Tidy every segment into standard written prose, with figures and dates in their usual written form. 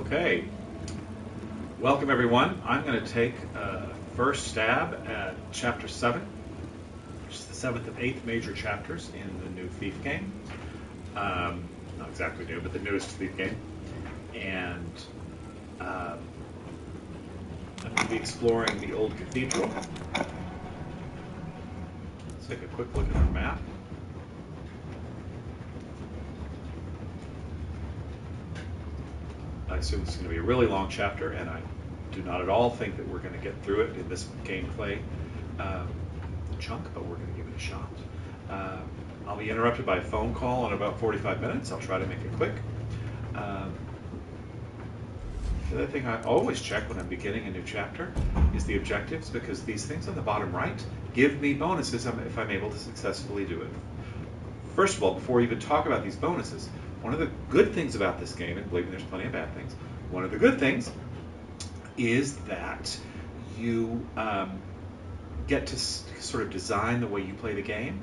Okay, welcome everyone. I'm going to take first stab at Chapter 7, which is the 7th and 8th major chapters in the new Thief game. Not exactly new, but the newest Thief game. And I'm going to be exploring the old cathedral. Let's take a quick look at our map. I assume this is going to be a really long chapter, and I do not at all think that we're going to get through it in this gameplay chunk, but we're going to give it a shot. I'll be interrupted by a phone call in about 45 minutes. I'll try to make it quick. The other thing I always check when I'm beginning a new chapter is the objectives, because these things on the bottom right give me bonuses if I'm able to successfully do it. First of all, before we even talk about these bonuses, one of the good things about this game, and believe me, there's plenty of bad things, one of the good things is that you get to sort of design the way you play the game.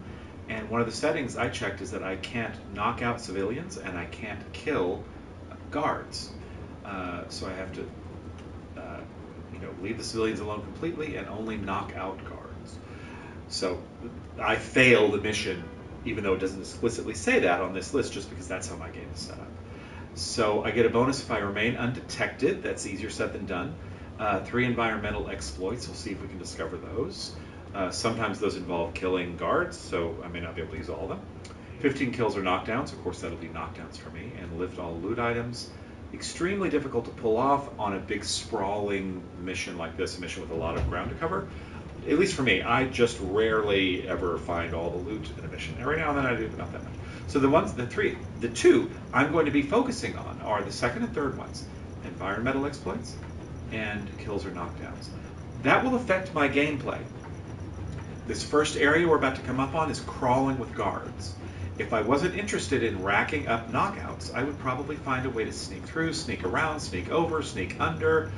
And one of the settings I checked is that I can't knock out civilians and I can't kill guards. So I have to leave the civilians alone completely and only knock out guards. So I failed the mission, even though it doesn't explicitly say that on this list, just because that's how my game is set up. So I get a bonus if I remain undetected. That's easier said than done. 3 environmental exploits. We'll see if we can discover those. Sometimes those involve killing guards, so I may not be able to use all of them. 15 kills or knockdowns. Of course, that'll be knockdowns for me. And lift all loot items. Extremely difficult to pull off on a big sprawling mission like this, a mission with a lot of ground to cover. At least for me, I just rarely ever find all the loot in a mission. Every now and then I do, but not that much. So the two I'm going to be focusing on are the second and third ones: environmental exploits and kills or knockdowns. That will affect my gameplay. This first area we're about to come up on is crawling with guards. If I wasn't interested in racking up knockouts, I would probably find a way to sneak through, sneak around, sneak over, sneak under.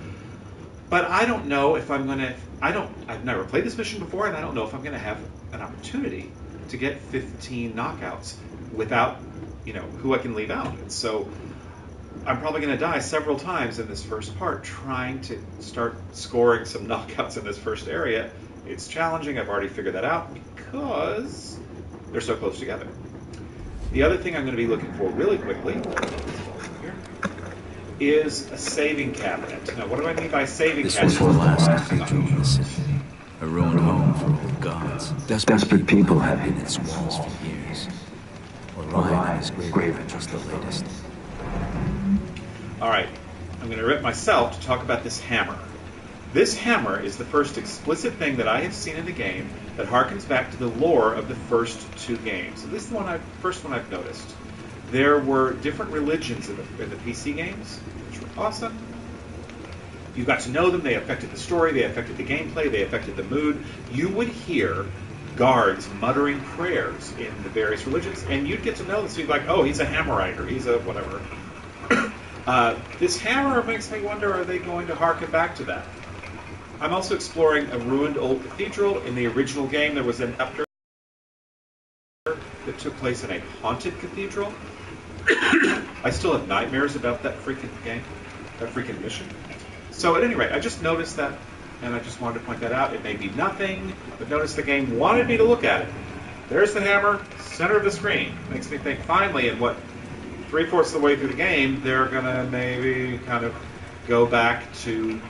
But I don't know if I'm going to... I've never played this mission before, and I don't know if I'm going to have an opportunity to get 15 knockouts without, who I can leave out. And so I'm probably going to die several times in this first part trying to start scoring some knockouts in this first area. It's challenging. I've already figured that out because they're so close together. The other thing I'm going to be looking for really quickly is a saving cabinet. Now, what do I mean by saving cabinet? This was the last cathedral in the city. A ruined home for old gods. Desperate people have hidden its walls for years. Orion and his grave are just the latest. All right, I'm going to rip myself to talk about this hammer. This hammer is the first explicit thing that I have seen in the game that harkens back to the lore of the first 2 games. So this is the first one I've noticed. There were different religions in the PC games, which were awesome. You got to know them. They affected the story. They affected the gameplay. They affected the mood. You would hear guards muttering prayers in the various religions, and you'd get to know them. So you'd be like, oh, he's a hammerite, or he's a whatever. This hammer makes me wonder, are they going to harken back to that? I'm also exploring a ruined old cathedral. In the original game, there was an chapter that took place in a haunted cathedral. I still have nightmares about that freaking game, that freaking mission. So at any rate, I just noticed that, and I just wanted to point that out. It may be nothing, but notice the game wanted me to look at it. There's the hammer, center of the screen. Makes me think, finally, in what, 3/4 of the way through the game, they're going to maybe kind of go back to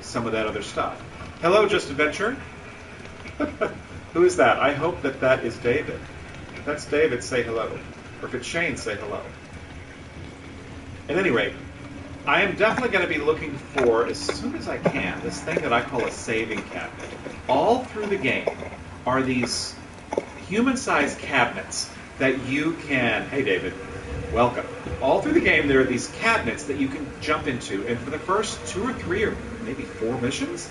some of that other stuff. Hello, Just Adventure. Who is that? I hope that is David. If that's David, say hello. Or if it's Shane, say hello. At any rate, I am definitely going to be looking for, as soon as I can, this thing that I call a saving cabinet. All through the game are these human-sized cabinets that you can... Hey, David. Welcome. All through the game, there are these cabinets that you can jump into, and for the first 2 or 3 or maybe 4 missions,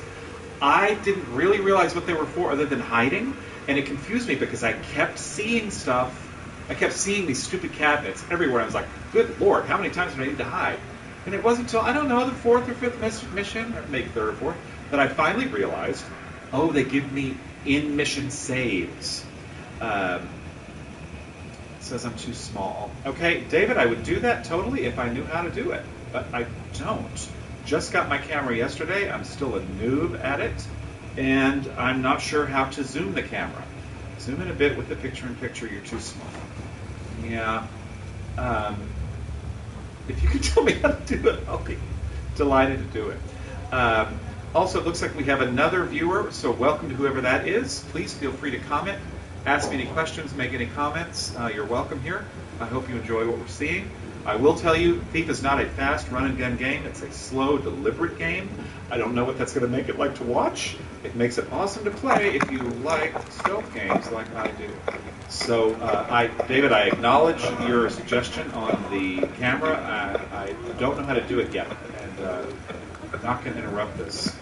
I didn't really realize what they were for other than hiding, and it confused me because I kept seeing stuff. I kept seeing these stupid cabinets everywhere. I was like, good Lord, how many times do I need to hide? And it wasn't until, I don't know, the 4th or 5th mission, or maybe 3rd or 4th, that I finally realized, oh, they give me in-mission saves. It says I'm too small. Okay, David, I would do that totally if I knew how to do it. but I don't. Just got my camera yesterday. I'm still a noob at it, and I'm not sure how to zoom the camera. Zoom in a bit with the picture-in-picture. You're too small. Yeah. If you could tell me how to do it, I'll be delighted to do it. Also, it looks like we have another viewer, so welcome to whoever that is. Please feel free to comment, ask me any questions, make any comments. You're welcome here. I hope you enjoy what we're seeing. I will tell you, Thief is not a fast run-and-gun game. It's a slow, deliberate game. I don't know what that's going to make it like to watch. It makes it awesome to play if you like stealth games like I do. So, David, I acknowledge your suggestion on the camera. I don't know how to do it yet, and I'm not going to interrupt this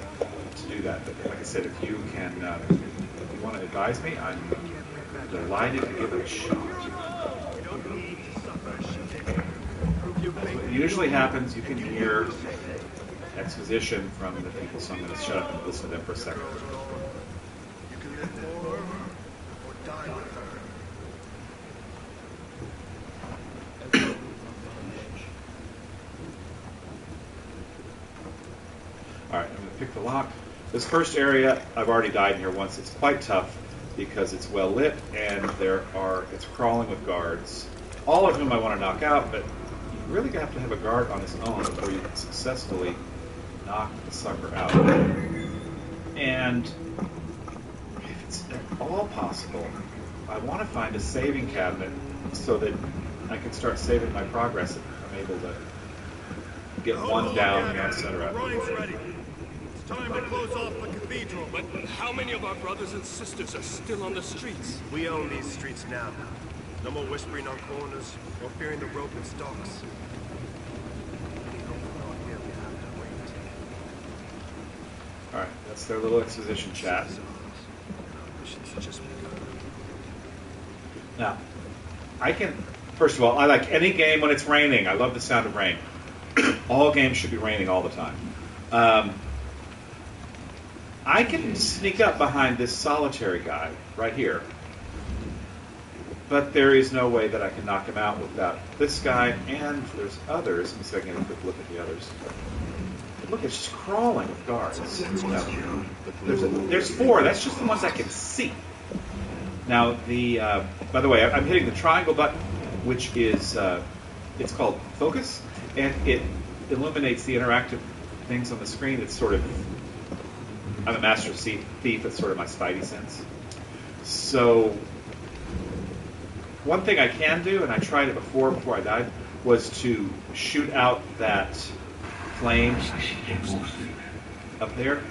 to do that. But like I said, if you can, if you want to advise me, I'm delighted to give it a shot. What usually happens, you can hear exposition from the people, so I'm going to shut up and listen to them for a second. Alright, I'm going to pick the lock. This first area, I've already died here once. It's quite tough because it's well lit and it's crawling with guards. All of whom I want to knock out, but you really have to have a guard on his own before you can successfully knock the sucker out. And if it's at all possible, I want to find a saving cabinet so that I can start saving my progress if I'm able to get one down, etc. Running's ready. It's time to close off the cathedral. But how many of our brothers and sisters are still on the streets? We own these streets now. No more whispering on corners, or fearing the rope and stocks. Alright, that's their little exposition chat. Now, first of all, I like any game when it's raining. I love the sound of rain. All games should be raining all the time. I can sneak up behind this solitary guy right here. But there is no way that I can knock him out without this guy, and there's others. Let me see if I can get a quick look at the others. Look, it's just crawling with guards. There's four. That's just the ones I can see. Now, by the way, I'm hitting the triangle button, which is, it's called Focus, and it illuminates the interactive things on the screen. It's sort of, I'm a master thief. It's sort of my spidey sense. So, one thing I can do, and I tried it before I died, was to shoot out that flame up there.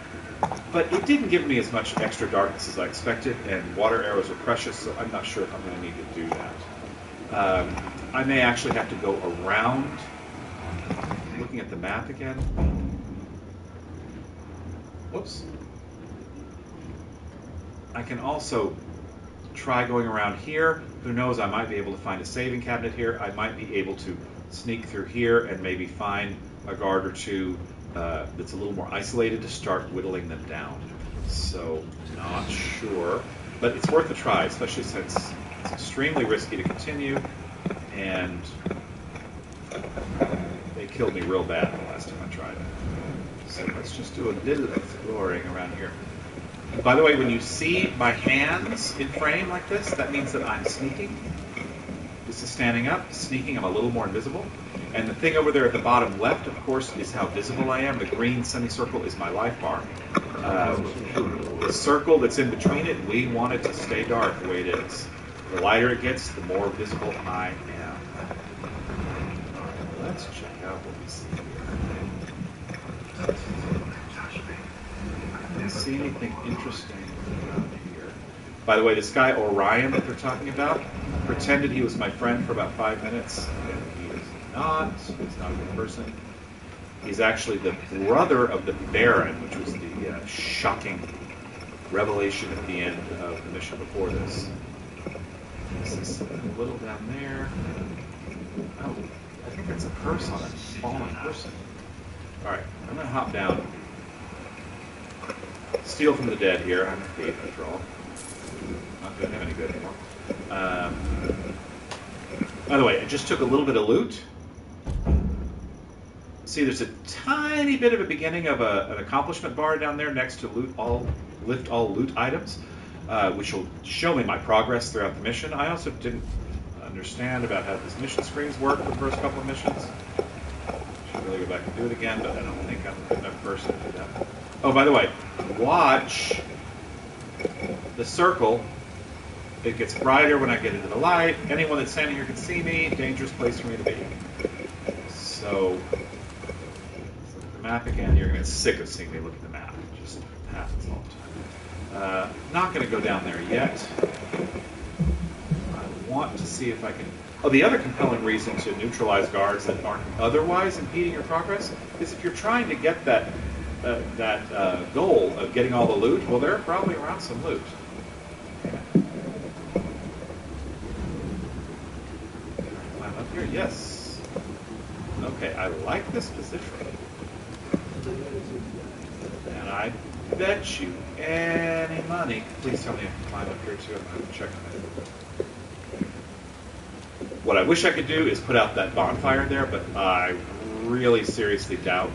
But it didn't give me as much extra darkness as I expected, and water arrows are precious, so I'm not sure if I'm going to need to do that. I may actually have to go around, looking at the map again. Whoops. I can also try going around here. Who knows, I might be able to find a saving cabinet here. I might be able to sneak through here and maybe find a guard or two that's a little more isolated to start whittling them down. So, not sure. But it's worth a try, especially since it's extremely risky to continue, and they killed me real bad the last time I tried it. So let's just do a little exploring around here. And by the way, when you see my hands in frame like this, that means that I'm sneaking. This is standing up. Sneaking, I'm a little more invisible. And the thing over there at the bottom left, of course, is how visible I am. The green semicircle is my life bar. The circle that's in between it, we want it to stay dark the way it is. The lighter it gets, the more visible I am. All right, let's check out what we see here. I don't see anything interesting around here. By the way, this guy Orion that they're talking about pretended he was my friend for about 5 minutes. Not. He's not a good person. He's actually the brother of the Baron, which was the shocking revelation at the end of the mission before this. This is a little down there. Oh, I think that's a curse on a fallen person. Alright, I'm going to hop down. Steal from the dead here. I'm a thief, after all. Not doing him any good anymore. By the way, I just took a little bit of loot. See, there's a tiny bit of a beginning of an accomplishment bar down there next to lift all loot items, which will show me my progress throughout the mission. I also didn't understand about how these mission screens work the first couple of missions. Should really go back and do it again, but I don't think I'm a good enough person to do that. Oh, by the way, watch the circle. It gets brighter when I get into the light. Anyone that's standing here can see me. Dangerous place for me to be. So, look at the map again. You're going to get sick of seeing me look at the map. It just happens all the time. Not going to go down there yet. I want to see if I can... Oh, the other compelling reason to neutralize guards that aren't otherwise impeding your progress is if you're trying to get that goal of getting all the loot, well, they're probably around some loot. Climb up here, yes. Okay, I like this position. And I bet you any money. Please tell me I can climb up here too. I'm going to check on it. What I wish I could do is put out that bonfire there, but I really seriously doubt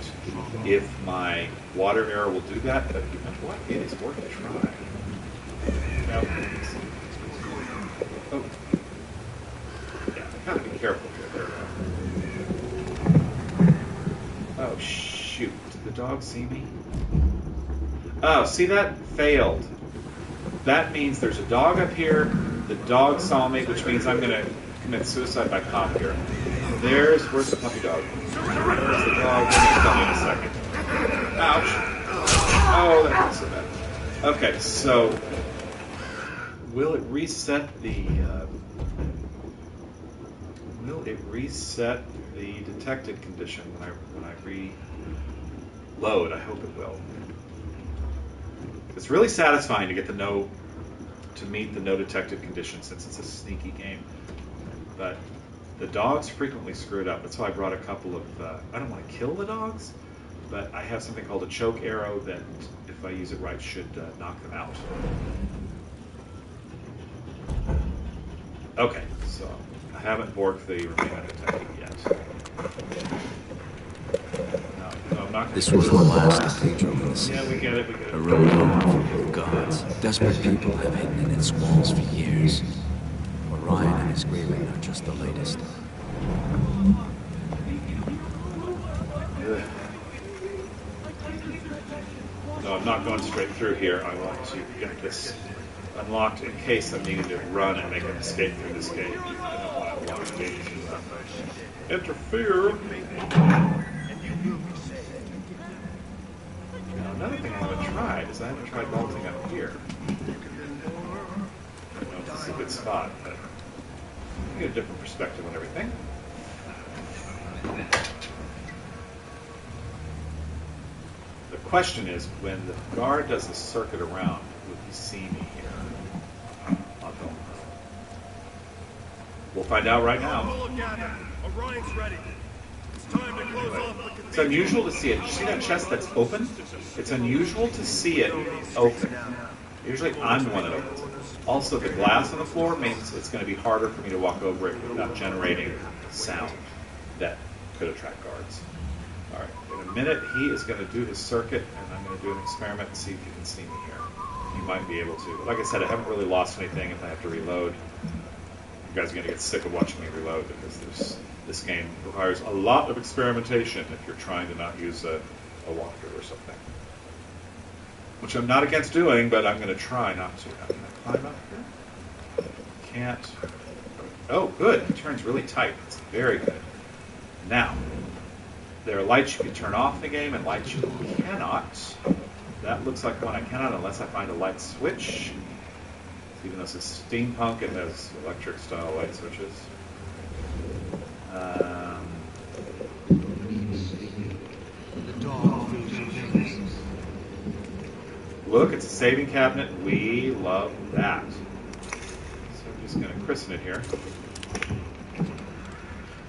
if my water arrow will do that. But you know what? It is worth a try. No. Oh. Yeah, I gotta be careful here. Oh, shoot. Did the dog see me? Oh, see that? Failed. That means there's a dog up here. The dog saw me, which means I'm going to commit suicide by cop here. Where's the puppy dog? Where's the dog? They're going to tell me in a second. Ouch. Oh, that hurts so bad. Okay, so will it reset the detected condition when I reload? I hope it will. It's really satisfying to get to meet the no detected condition since it's a sneaky game. But the dogs frequently screw it up. That's why I brought a couple of, I don't want to kill the dogs, but I have something called a choke arrow that, if I use it right, should knock them out. Okay, so I haven't borked the remain undetected yet. No, I'm not going to. This was the last cathedral in the city. Yeah, we get it. A ruined home for gods. Desperate people have hidden in its walls for years. Orion and his Graven are just the latest. No, I'm not going straight through here. I want to get this unlocked in case I'm needing to run and make an escape through this gate. I don't want to interfere. Now, another thing I haven't tried is I haven't tried vaulting up here. I don't know if this is a good spot, but you get a different perspective on everything. The question is, when the guard does the circuit around, will he see me here? I'll go. We'll find out right now. Orion's ready. It's time to close off the cathedral. It's unusual to see it. You see that chest that's open? It's unusual to see it open. Usually I'm the one that opens it. Also, the glass on the floor means it's going to be harder for me to walk over it without generating sound that could attract guards. All right, in a minute, he is going to do his circuit, and I'm going to do an experiment and see if you can see me here. You might be able to. Like I said, I haven't really lost anything if I have to reload. You guys are going to get sick of watching me reload because this game requires a lot of experimentation if you're trying to not use a walkthrough or something. Which I'm not against doing, but I'm going to try not to. Can I climb up here? Can't. Oh, good. It turns really tight. It's very good. Now, there are lights you can turn off in the game and lights you cannot. That looks like one I cannot unless I find a light switch. Even though it's a steampunk, it has electric style light switches. Look, it's a saving cabinet. We love that. So I'm just going to christen it here.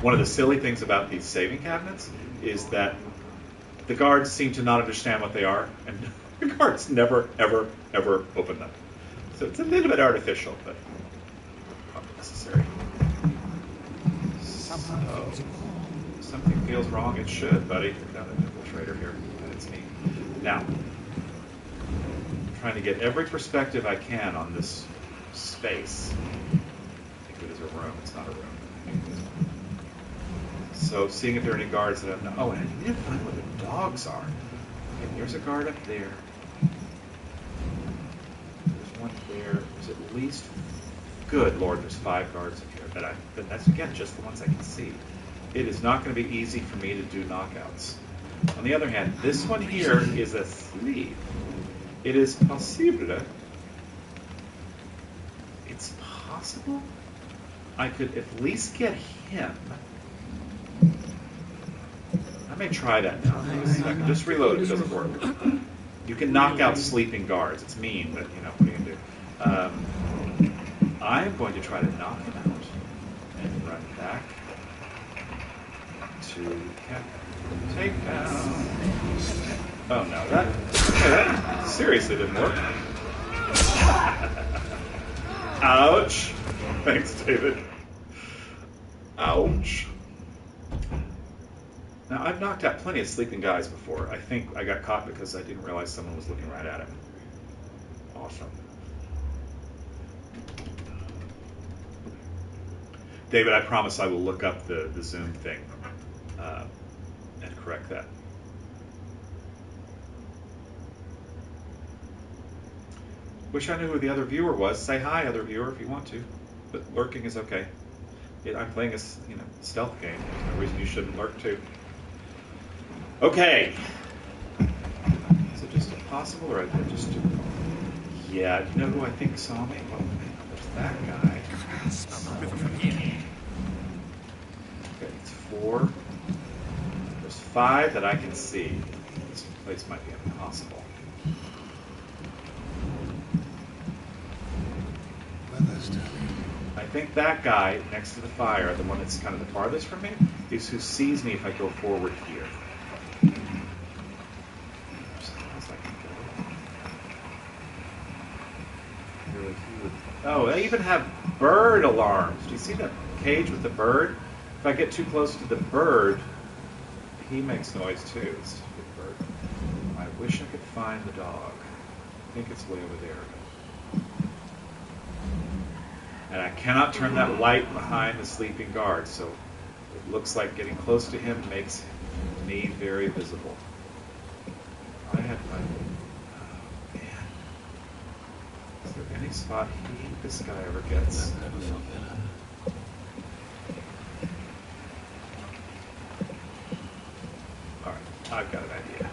One of the silly things about these saving cabinets is that the guards seem to not understand what they are, and the guards never, ever, ever open them. So it's a little bit artificial, but not necessary. So, Something feels wrong. It should, buddy. We've got an infiltrator here. And it's me. Now, I'm trying to get every perspective I can on this space. I think it is a room. It's not a room. I think it is one. So, seeing if there are any guards that I've not. Oh, and I need to find where the dogs are. Okay, there's a guard up there. There's one there. There's at least. Good Lord, there's 5 guards up here. But that's, again, just the ones I can see. It is not going to be easy for me to do knockouts. On the other hand, this one here is asleep. It is possible. It's possible I could at least get him. I may try that now. I can just reload if it doesn't work. You can knock out sleeping guards. It's mean, but you know, what are you going to do? I'm going to try to knock him out and run back to take down. Oh no, that seriously didn't work. Ouch. Thanks, David. Ouch. Now, I've knocked out plenty of sleeping guys before. I think I got caught because I didn't realize someone was looking right at him. Awesome. David, I promise I will look up the Zoom thing and correct that. Wish I knew who the other viewer was. Say hi, other viewer, if you want to. But lurking is okay. I'm playing a stealth game. There's no reason you shouldn't lurk too. Okay. Is it just impossible, or I just do? Yeah. Do you know who I think saw me? Well, there's that guy. Okay, it's 4. There's 5 that I can see. This place might be impossible. I think that guy next to the fire, the one that's kind of the farthest from me, is who sees me if I go forward here. Oh, they even have bird alarms. Do you see the cage with the bird? If I get too close to the bird, he makes noise too. It's a big bird. I wish I could find the dog. I think it's way over there. And I cannot turn that light behind the sleeping guard, so it looks like getting close to him makes me very visible. I have my... Oh, man. Is there any spot this guy ever gets? Alright, I've got an idea.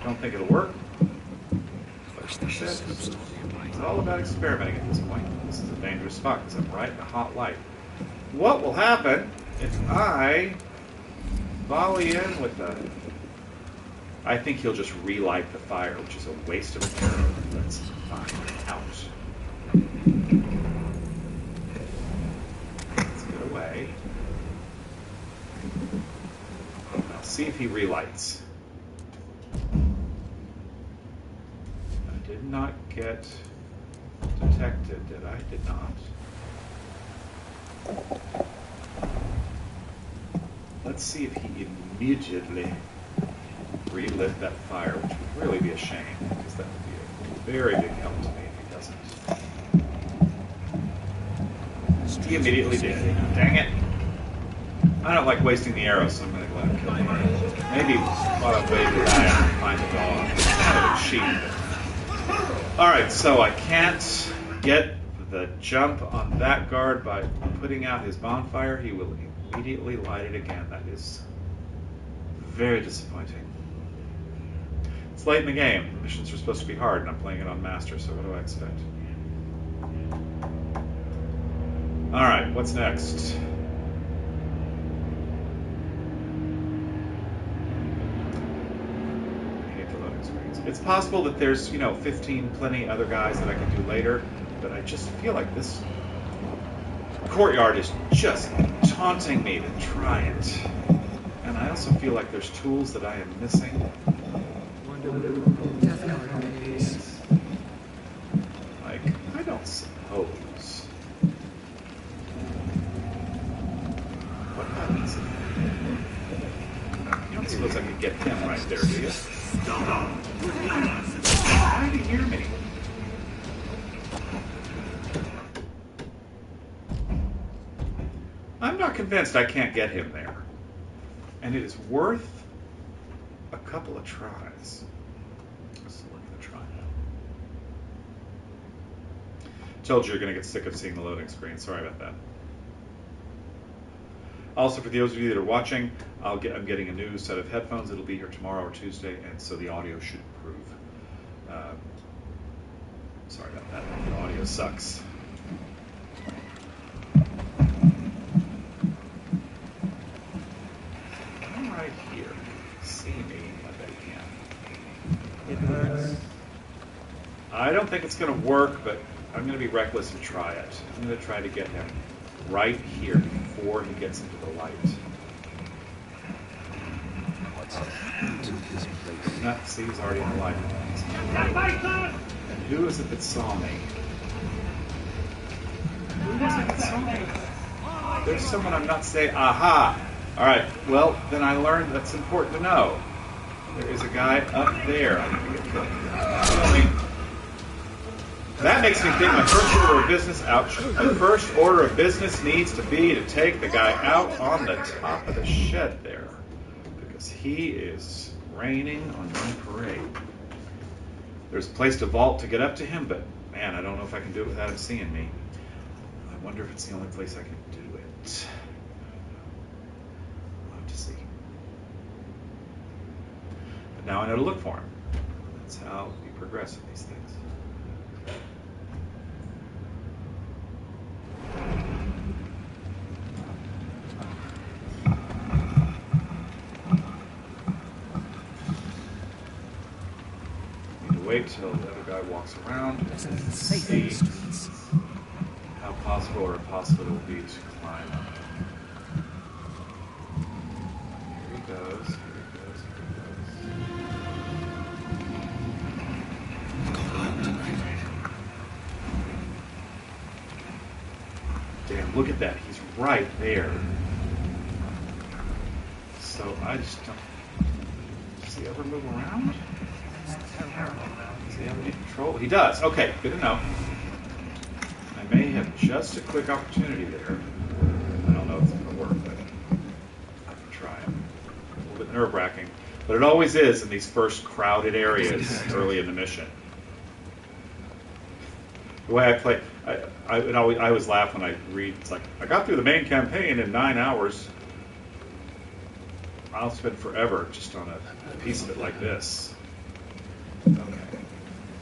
Don't think it'll work. It's all about experimenting at this point. This is a dangerous spot because I'm right in a hot light. What will happen if I volley in with the... I think he'll just relight the fire, which is a waste of an arrow. Let's find out. Let's get away. I'll see if he relights. I did not get detected, did I? Did not. Let's see if he immediately relit that fire, which would really be a shame, because that would be a very big help to me if he doesn't. He immediately did. Dang it. I don't like wasting the arrows, so I'm going to let him kill me. Maybe while I'm waiting to die, I can find the dog. It's kind of cheap. Alright, so I can't get the jump on that guard by putting out his bonfire. He will immediately light it again. That is very disappointing. It's late in the game. The missions are supposed to be hard, and I'm playing it on Master, so what do I expect? Alright, what's next? It's possible that there's, 15 plenty other guys that I can do later, but I just feel like this courtyard is just taunting me to try it. And I also feel like there's tools that I am missing. Like, I don't suppose. suppose I could get him right there, do you? Why do you hear me? I'm not convinced I can't get him there. And it is worth a couple of tries. Let's look at the try now. Told you you're going to get sick of seeing the loading screen. Sorry about that. Also, for those of you that are watching, I'm getting a new set of headphones. It'll be here tomorrow or Tuesday, and so the audio should improve. Sorry about that. The audio sucks. I'm right here. See me? I bet you can. It hurts. I don't think it's going to work, but I'm going to be reckless and try it. I'm going to try to get him right here before he gets into the light. No, see, he's already in the light. And who is it that saw me? Who was it that saw me? There's someone I'm not saying. Aha! All right. Well, then I learned that's important to know. There is a guy up there. I need to get killed. That makes me think my first order of business, ouch, my first order of business needs to be to take the guy out on the top of the shed there. Because he is raining on my parade. There's a place to vault to get up to him, but man, I don't know if I can do it without him seeing me. I wonder if it's the only place I can do it. We'll have to see. But now I know to look for him. That's how we progress with these things. Wait till the other guy walks around and see how possible or impossible it will be to climb up. Here he goes, here he goes, here he goes. Damn, look at that. He's right there. So I just don't... Does he ever move around? Does he have any control? He does. Okay, good to know. I may have just a quick opportunity there. I don't know if it's going to work, but I can try it. A little bit nerve-wracking, but it always is in these first crowded areas early in the mission. The way I play, I always laugh when I read. It's like I got through the main campaign in 9 hours. I'll spend forever just on a piece of it like this. Okay.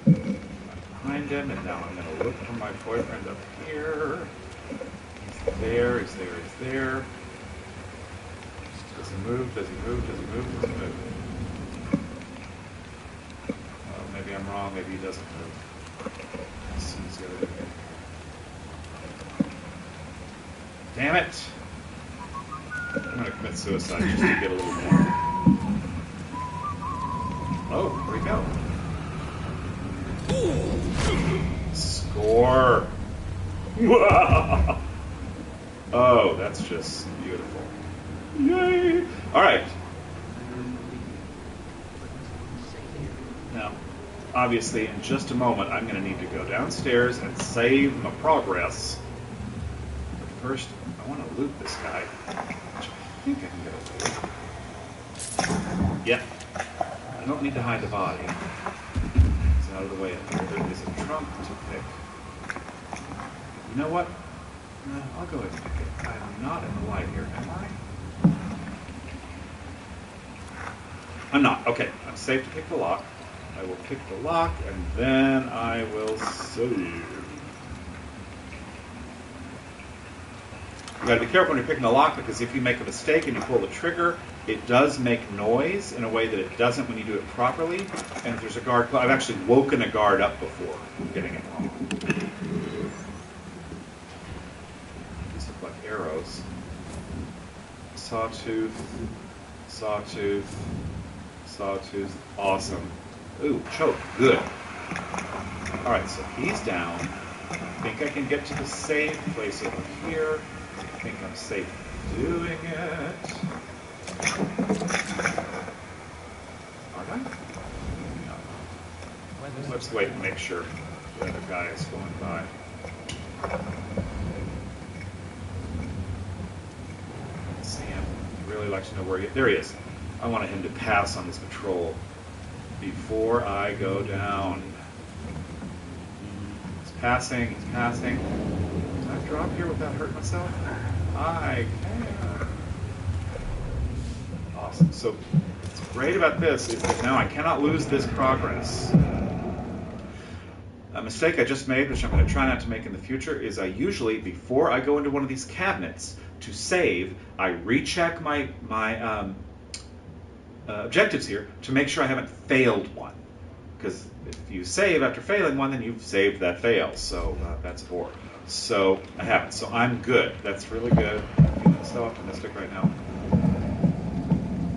I'm behind him, and now I'm going to look for my boyfriend up here. He's there, he's there, he's there. Does he move? Does he move? Does he move? Does he move? Oh, maybe I'm wrong. Maybe he doesn't move. As soon as the other guy. Damn it! I'm going to commit suicide just to get a little more. Oh, where'd he go? Score! Oh, that's just beautiful. Yay! Alright. Now, obviously, in just a moment, I'm going to need to go downstairs and save my progress. But first, I want to loot this guy. Which I think I can get away with. Yep. I don't need to hide the body. It's out of the way up here. There is a trunk to pick. You know what? No, I'll go ahead and pick it. I am not in the light here, am I? I'm not. Okay, I'm safe to pick the lock. I will pick the lock, and then I will save. You gotta be careful when you're picking the lock, because if you make a mistake and you pull the trigger, it does make noise in a way that it doesn't when you do it properly. And if there's a guard, I've actually woken a guard up before getting it wrong. These look like arrows. Sawtooth, sawtooth, sawtooth. Awesome. Ooh, choke. Good. All right, so he's down. I think I can get to the safe place over here. I think I'm safe doing it. Let's wait and make sure the other guy is going by. Let's see him. I'd really like to know where there he is. I wanted him to pass on this patrol before I go down. He's passing, he's passing. Can I drop here without hurting myself? I can. Awesome. So what's great about this is that now I cannot lose this progress. A mistake I just made, which I'm going to try not to make in the future, is I usually, before I go into one of these cabinets to save, I recheck my objectives here to make sure I haven't failed one. Because if you save after failing one, then you've saved that fail. So that's 4. So I haven't. So I'm good. That's really good. I'm feeling so optimistic right now.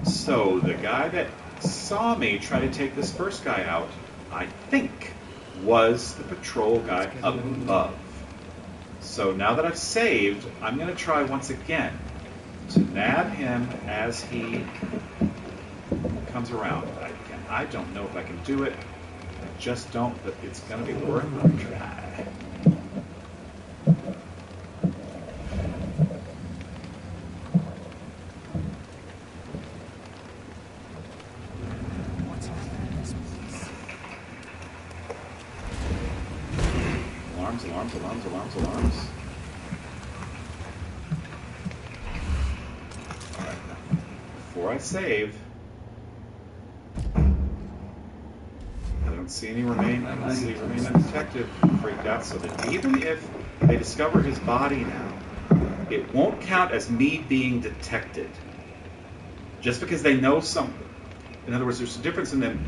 So the guy that saw me try to take this first guy out, I think, was the patrol guy up above. So now that I've saved, I'm going to try once again to nab him as he comes around. I don't know if I can do it. I just don't, but it's going to be worth a try. Alarms. Alright, now, before I save, I don't see any remain undetected, freaked out, so that even if they discover his body now, it won't count as me being detected. Just because they know something. In other words, there's a difference in them.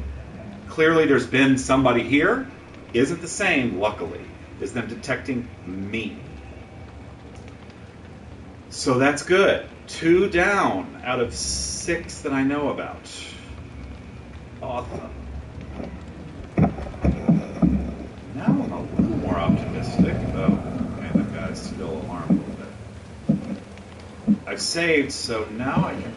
Clearly there's been somebody here, isn't the same, luckily, is them detecting me. So that's good. 2 down out of 6 that I know about. Awesome. Now I'm a little more optimistic. Oh, okay, that guy's still alarmed a little bit. I've saved, so now I can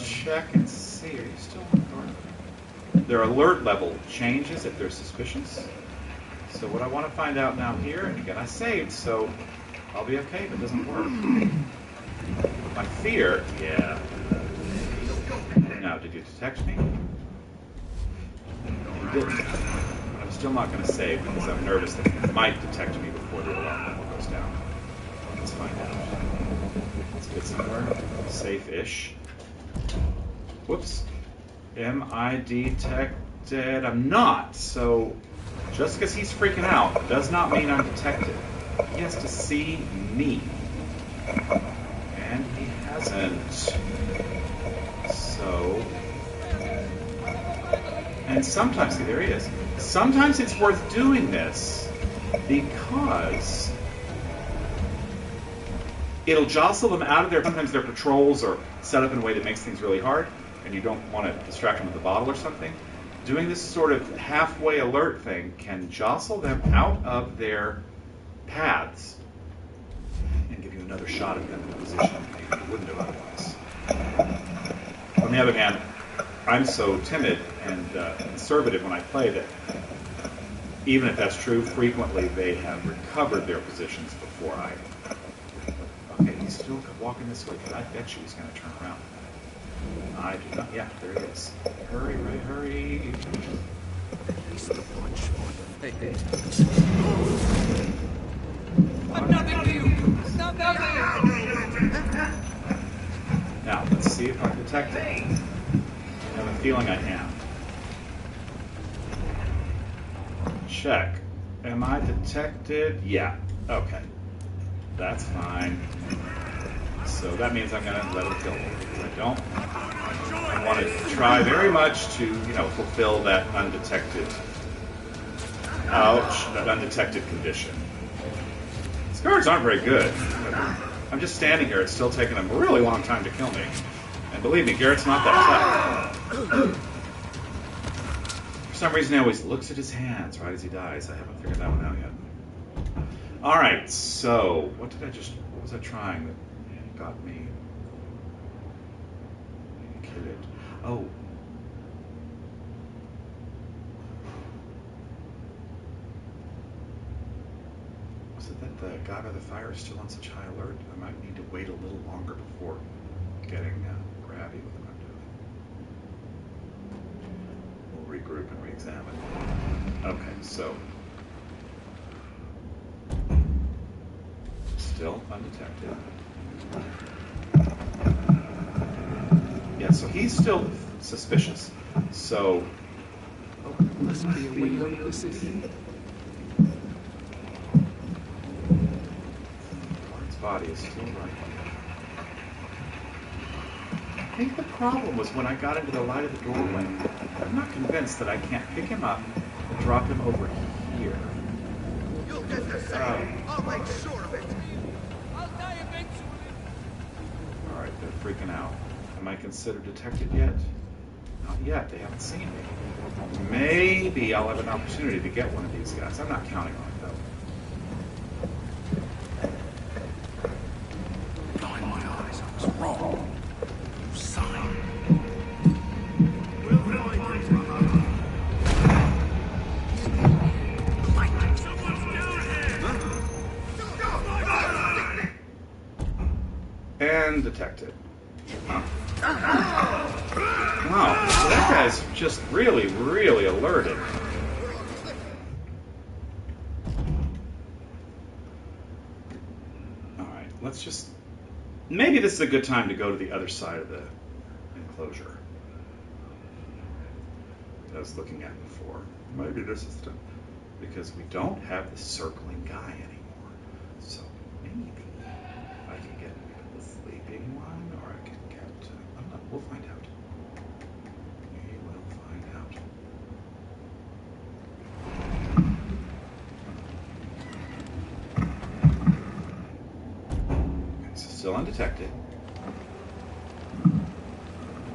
check and see. Are you still on guard? Their alert level changes if they're suspicious. So what I want to find out now here, and again I saved, so I'll be okay if it doesn't work. My fear, yeah. Now, did you detect me? You didn't. But I'm still not going to save because I'm nervous that you might detect me before the alarm level goes down. Let's find out. Let's get somewhere safe-ish. Whoops. Am I detected? I'm not, so just because he's freaking out does not mean I'm detected. He has to see me. And he hasn't. So, and sometimes, see, there he is. Sometimes it's worth doing this because it'll jostle them out of there. Sometimes their patrols are set up in a way that makes things really hard, and you don't want to distract them with a bottle or something. Doing this sort of halfway alert thing can jostle them out of their paths and give you another shot at them in a position maybe you wouldn't have otherwise. On the other hand, I'm so timid and conservative when I play that even if that's true, frequently they have recovered their positions before I... Okay, he's still walking this way, but I bet you he's going to turn around. I do not. Yeah, there he is. Hurry, hurry, hurry. Hey. I'm nothing to you. Not nothing. Now, let's see if I can detect it. I have a feeling I can. Check. Am I detected? Yeah. Okay. That's fine. So that means I'm going to let him kill me. If I don't, I want to try very much to, fulfill that undetected, that undetected condition. These guards aren't very good. I'm just standing here. It's still taking them a really long time to kill me. And believe me, Garrett's not that tough. For some reason, he always looks at his hands right as he dies. I haven't figured that one out yet. All right, so what was I trying that got me? Oh. the guy by the fire is still on such high alert, I might need to wait a little longer before getting grabby with what I'm doing. We'll regroup and re-examine. Okay, so still undetected. Yeah, so he's still suspicious. So Must be a way out of the city. Guard's body is still right. I think the problem was when I got into the light of the doorway. I'm not convinced that I can't pick him up and drop him over here. You'll get the same. I'll make sure of it. I'll die eventually. Alright, they're freaking out. Am I considered detected yet? Not yet. They haven't seen me. Maybe I'll have an opportunity to get one of these guys. I'm not counting on it, though. Blind my eyes, I was wrong. You sign. We'll find you. Someone's down here! And detected. Wow, that guy's just really, really alerted. Alright, let's just... Maybe this is a good time to go to the other side of the enclosure that I was looking at before. Maybe this is the... Because we don't have the circling guy anymore. So maybe I can get the sleeping one, or I can get... I don't know, we'll find out. We will find out. Okay, so still undetected.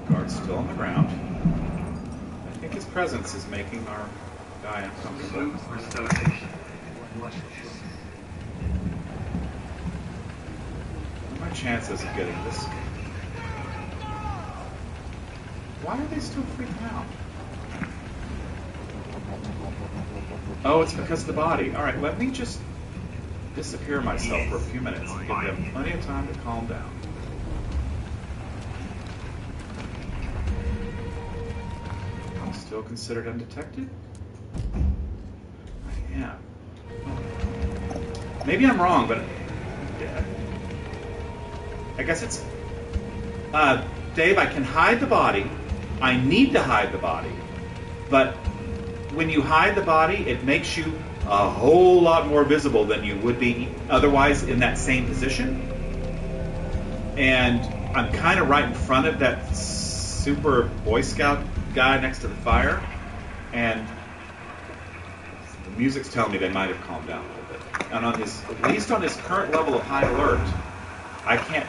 Guard's still on the ground. I think his presence is making our guy uncomfortable. What are my chances of getting this? Why are they still freaking out? Oh, it's because of the body. Alright, let me just disappear myself for a few minutes and give them plenty of time to calm down. I'm still considered undetected? I am. Maybe I'm wrong, but I guess it's... Dave, I can hide the body. I need to hide the body. But when you hide the body, it makes you a whole lot more visible than you would be otherwise in that same position. And I'm kind of right in front of that super Boy Scout guy next to the fire. And the music's telling me they might have calmed down a little bit. And on his, at least on his current level of high alert, I can't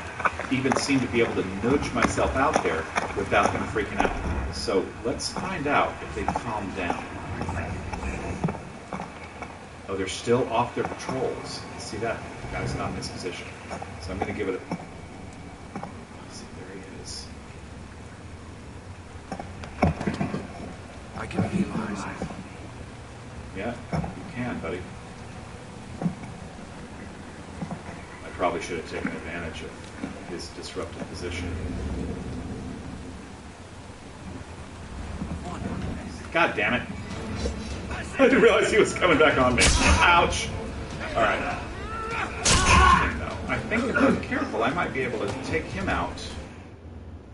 even seem to be able to nudge myself out there without them freaking out. So let's find out if they've calmed down. Oh, they're still off their patrols. See that? The guy's not in his position. So I'm going to give it a... See, there he is. I can realize it. Yeah, you can, buddy. I probably should have taken advantage of his disruptive position. God damn it. I didn't realize he was coming back on me. Ouch! Alright. I think if I'm careful, I might be able to take him out.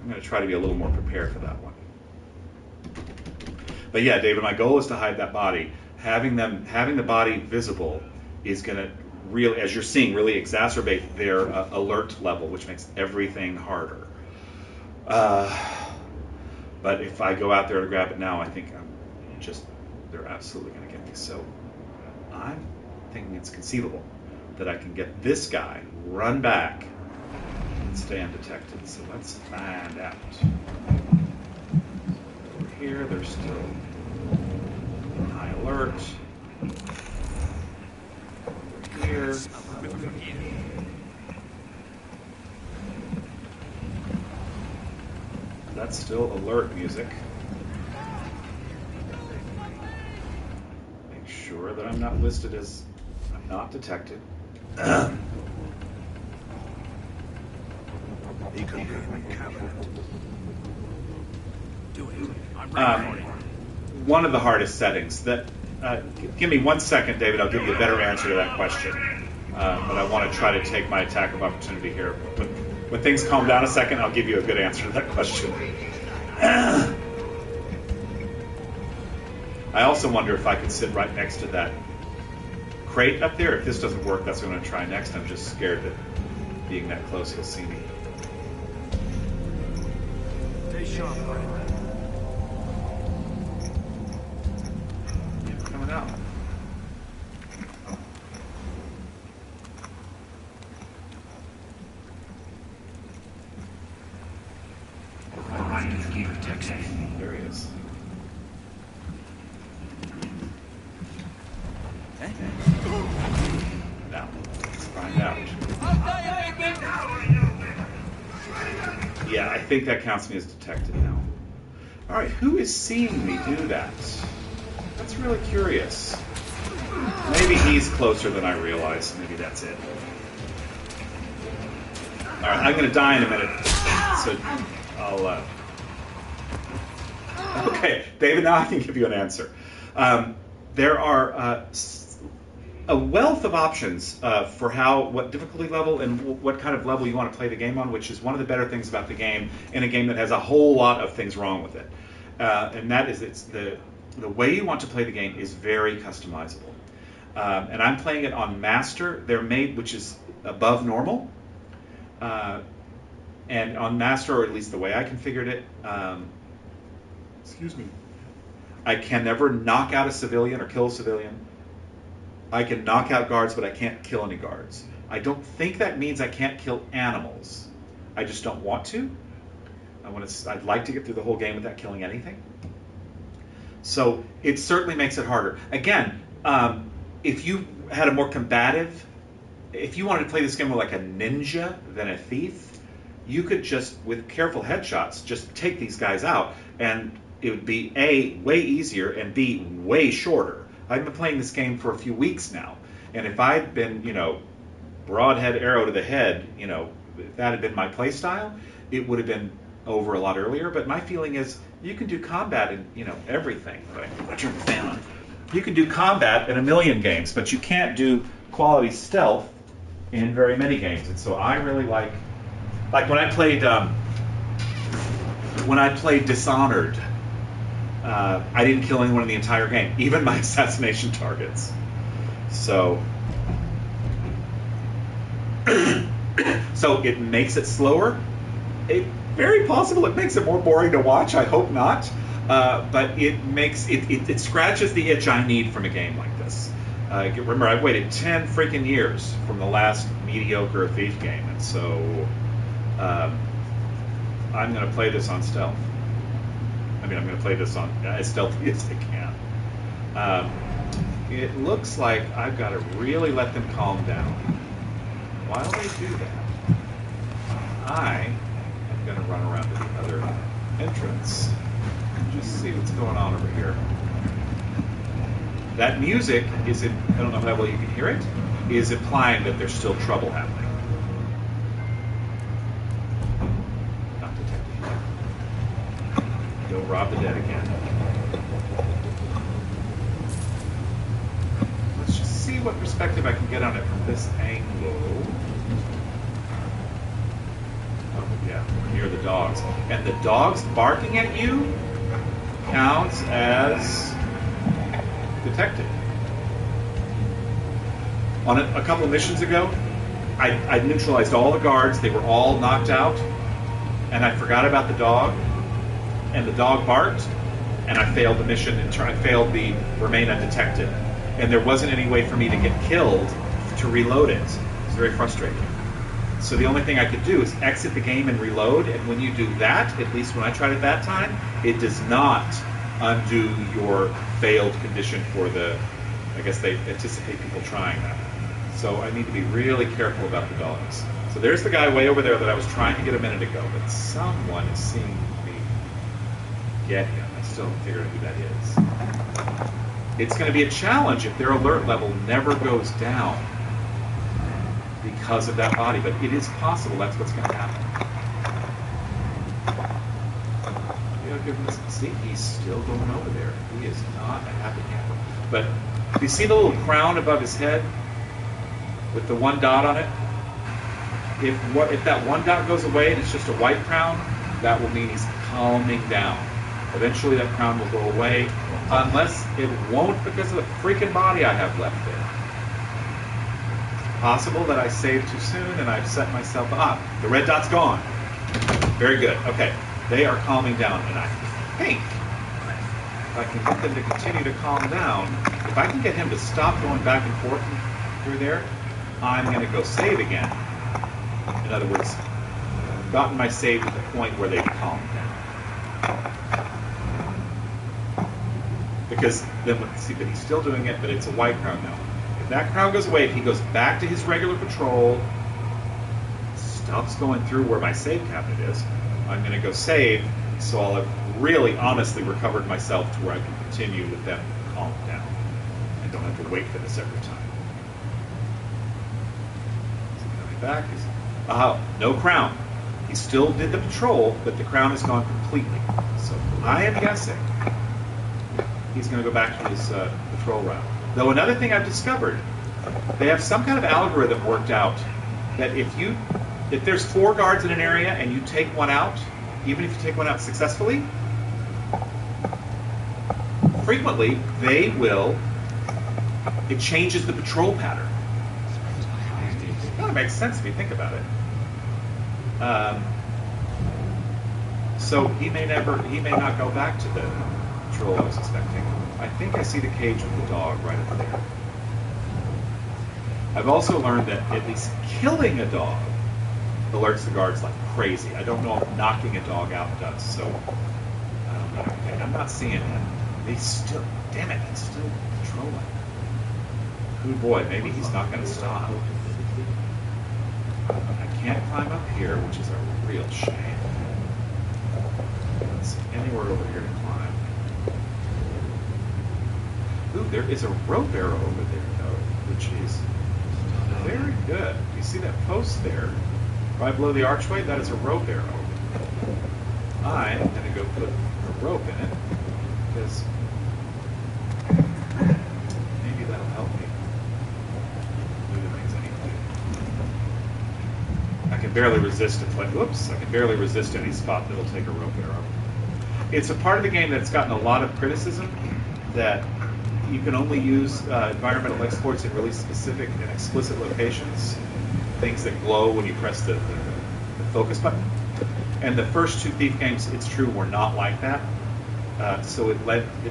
I'm going to try to be a little more prepared for that one. But yeah, David, my goal is to hide that body. Having the body visible is going to really, as you're seeing, really exacerbate their alert level, which makes everything harder. But if I go out there to grab it now, I think they're absolutely going to get me. So I'm thinking it's conceivable that I can get this guy, run back, and stay undetected. So let's find out. Over here, they're still in high alert. Over here. That's still alert music. Make sure that I'm not listed as I'm not detected. He could be in the cabinet. Do it. I'm ready for it. One of the hardest settings. Give me 1 second, David. I'll give you a better answer to that question. But I want to try to take my attack of opportunity here. When things calm down a second, I'll give you a good answer to that question. I also wonder if I could sit right next to that crate up there. If this doesn't work, that's what I'm going to try next. I'm just scared that being that close, he'll see me. Stay sharp, buddy. Coming out. There he is. Now, let's find out. Yeah, I think that counts me as detected now. All right, who is seeing me do that? That's really curious. Maybe he's closer than I realize. Maybe that's it. All right, I'm going to die in a minute, so I'll... Okay, David, now I can give you an answer. There are a wealth of options for what difficulty level and what kind of level you want to play the game on, which is one of the better things about the game in a game that has a whole lot of things wrong with it. And that is the way you want to play the game is very customizable. And I'm playing it on Master. They're made, which is above normal. And on Master, or at least the way I configured it, excuse me, I can never knock out a civilian or kill a civilian. I can knock out guards, but I can't kill any guards. I don't think that means I can't kill animals. I just don't want to. I'd like to get through the whole game without killing anything. So it certainly makes it harder. Again, if you had a more combative, if you wanted to play this game more like a ninja than a thief, you could just, with careful headshots, just take these guys out, and it would be A, way easier, and B, way shorter. I've been playing this game for a few weeks now, and if I'd been, broadhead arrow to the head, if that had been my play style, it would have been over a lot earlier. But my feeling is you can do combat in, everything. I turn the fan on. You can do combat in a million games, but you can't do quality stealth in very many games. And so I really like when I played Dishonored, I didn't kill anyone in the entire game, even my assassination targets. So it makes it slower. Very possible it makes it more boring to watch. I hope not. But it scratches the itch I need from a game like this. Remember, I've waited 10 freaking years from the last mediocre Thief game, and so I'm going to play this on stealth. I'm going to play this on as stealthy as I can. It looks like I've got to really let them calm down. While they do that, I am going to run around to the other entrance and just see what's going on over here. That music I don't know how well you can hear it, is implying that there's still trouble happening. Not detected. Go rob the dead again. Let's just see what perspective I can get on it from this angle. Oh, yeah, we're near the dogs. And the dogs barking at you counts as detected. On a couple of missions ago, I neutralized all the guards. They were all knocked out, and I forgot about the dog, and the dog barked, and I failed the mission and failed the remain undetected. And there wasn't any way for me to get killed to reload it. It was very frustrating. So the only thing I could do is exit the game and reload, and when you do that, at least when I tried it that time, it does not undo your failed condition for I guess they anticipate people trying that. So I need to be really careful about the dogs. So there's the guy way over there that I was trying to get a minute ago, but someone is seeing me get him. I still haven't figured out who that is. It's going to be a challenge if their alert level never goes down. because of that body, but it is possible that's what's going to happen. See, he's still going over there. He is not a happy camper. But you see the little crown above his head with the one dot on it? If that one dot goes away and it's just a white crown, that will mean he's calming down. Eventually that crown will go away, unless it won't because of the freaking body I have left there. Possible that I saved too soon and I've set myself up. The red dot's gone. Very good. Okay. They are calming down, and I think if I can get them to continue to calm down, if I can get him to stop going back and forth through there, I'm going to go save again. In other words, I've gotten my save to the point where they've calmed down. Because then, see, but he's still doing it, but it's a white crown now. If that crown goes away, if he goes back to his regular patrol, stops going through where my save cabinet is, I'm going to go save, so I'll have really honestly recovered myself to where I can continue with them calm down. I don't have to wait for this every time. So coming back is, no crown. He still did the patrol, but the crown is gone completely. So I am guessing he's going to go back to his patrol route. Though another thing I've discovered, they have some kind of algorithm worked out that if there's 4 guards in an area and you take one out, even if you take one out successfully, frequently it changes the patrol pattern. It kind of makes sense if you think about it. So he may not go back to the patrol I was expecting. I think I see the cage with the dog right up there. I've also learned that at least killing a dog alerts the guards like crazy. I don't know if knocking a dog out does, so I'm not seeing him. He's still, damn it, he's still patrolling. Good boy, maybe he's not going to stop. I can't climb up here, which is a real shame. I don't see anywhere over here to climb. Ooh, there is a rope arrow over there, though, which is very good. You see that post there? Right below the archway, that is a rope arrow. I'm going to go put a rope in it, because maybe that'll help me do the things I need to do. I can barely resist I can barely resist any spot that'll take a rope arrow. It's a part of the game that's gotten a lot of criticism, that you can only use environmental exploits in really specific and explicit locations. Things that glow when you press the focus button. And the first 2 Thief games, it's true, were not like that. So it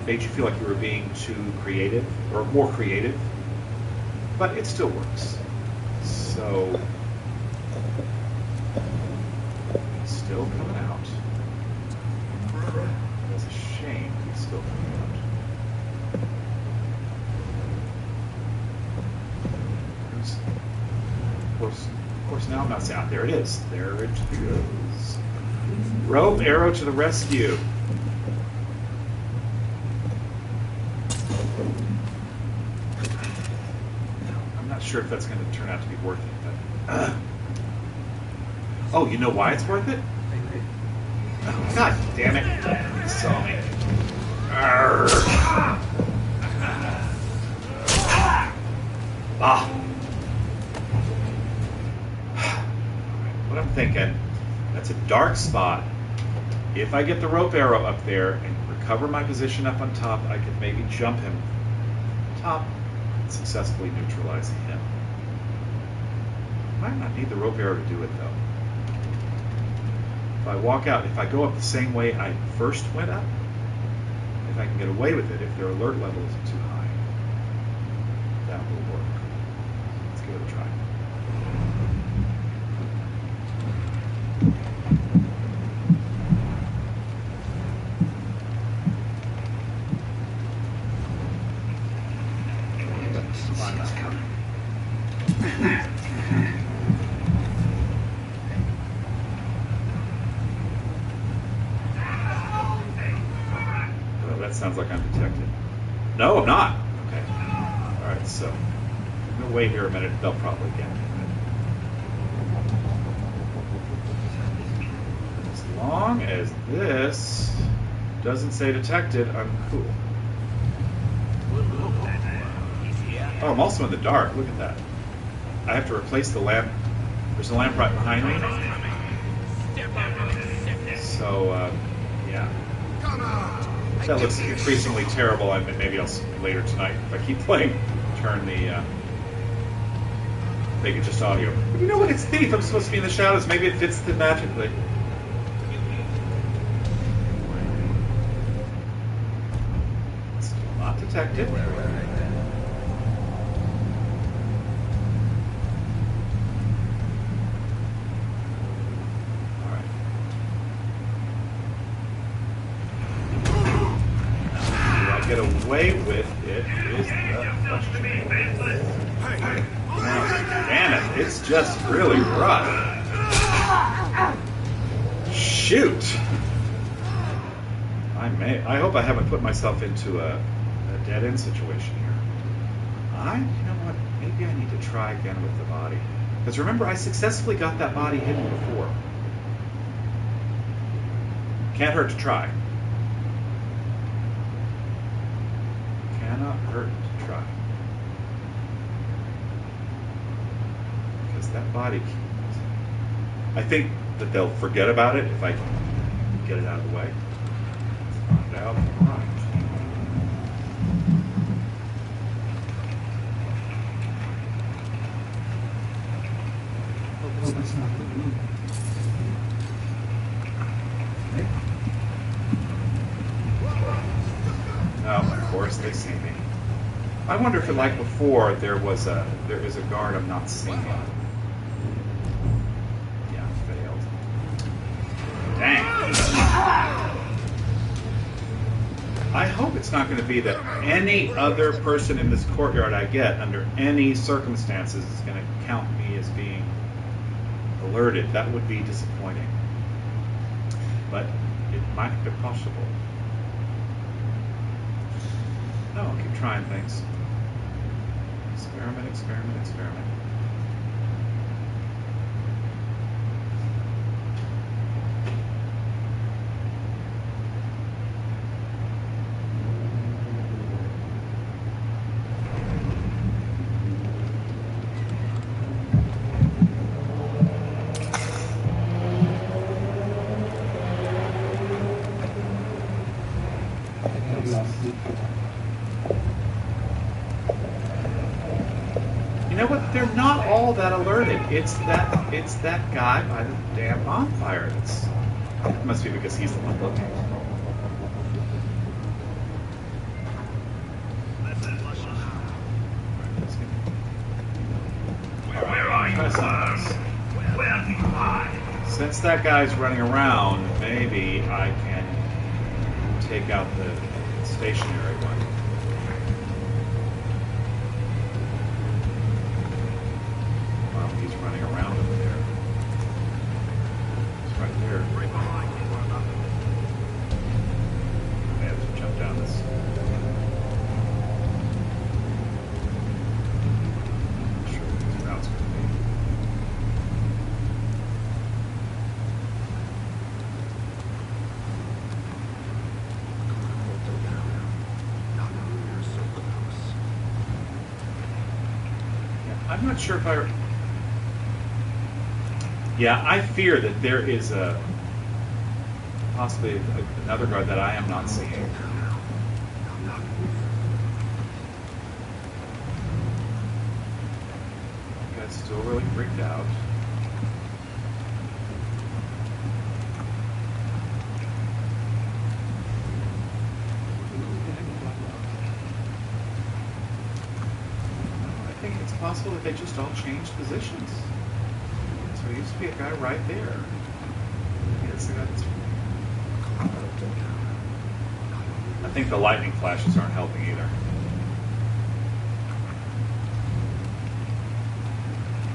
made you feel like you were being too creative, or more creative. But it still works. So he's still coming out. It's a shame he's still coming out. Of course, now I'm not saying, there it is. There it goes. Rope arrow to the rescue. I'm not sure if that's going to turn out to be worth it, but oh, you know why it's worth it? Oh, God damn it! He saw me. Ah. What I'm thinking, that's a dark spot. If I get the rope arrow up there and recover my position up on top, I could maybe jump him top and successfully neutralize him. Might not need the rope arrow to do it though. If I walk out, if I go up the same way I first went up, if I can get away with it, if their alert level isn't too high, that will work. Let's give it a try. Sounds like I'm detected. No, I'm not. Okay. All right, so we'll wait here a minute. They'll probably get me. long as this doesn't say detected, I'm cool. Oh, I'm also in the dark. Look at that. I have to replace the lamp. There's a lamp right behind me. So, yeah. That looks increasingly terrible. Maybe I'll later tonight, if I keep playing, turn the make it just audio. But you know what? It's Thief. I'm supposed to be in the shadows. Maybe it fits the magically. Still not detected. All right. Do I get away with it? Is the question. Damn it, it's just really rough. Shoot! I hope I haven't put myself into a dead-end situation here. You know what, maybe I need to try again with the body. Because remember, I successfully got that body hidden before. Can't hurt to try. Cannot hurt to try. That body, I think that they'll forget about it if I can get it out of the way. Find out. Right. Oh, that's not good. No, of course they see me. I wonder if, like before, there is a guard I'm not seeing. Dang. I hope it's not going to be that any other person in this courtyard I get, under any circumstances, is going to count me as being alerted. That would be disappointing. But it might be possible. No, I'll keep trying things. Experiment, experiment, experiment. You know what? They're not all that alerted. It's that guy by the damn bonfire. It must be because he's the one looking. Since that guy's running around, maybe I can take out the stationary one. While he's running around over there. It's right there. Right behind you. I have to jump down this. I'm not sure what this route's going to be. I'm not sure if I fear that there is possibly another guard that I am not seeing. You guys still really freaked out. It's possible that they just all changed positions. So there used to be a guy right there. Yes, the guy that's... I think the lightning flashes aren't helping either.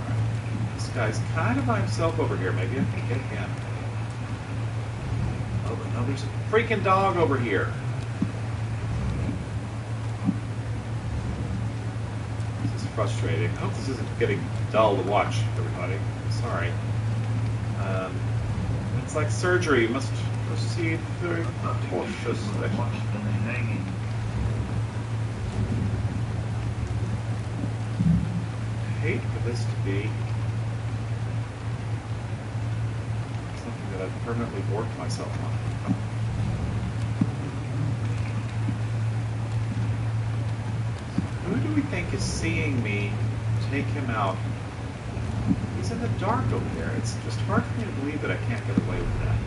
Alright. This guy's kind of by himself over here. Maybe I can get him. Oh, but no, there's a freaking dog over here. Frustrating. I hope this isn't getting dull to watch, everybody. Sorry. Let's It's like surgery. You must proceed very cautiously. I hate for this to be something that I've permanently worked myself on. Who do we think is seeing me take him out? He's in the dark over there. It's just hard for me to believe that I can't get away with that.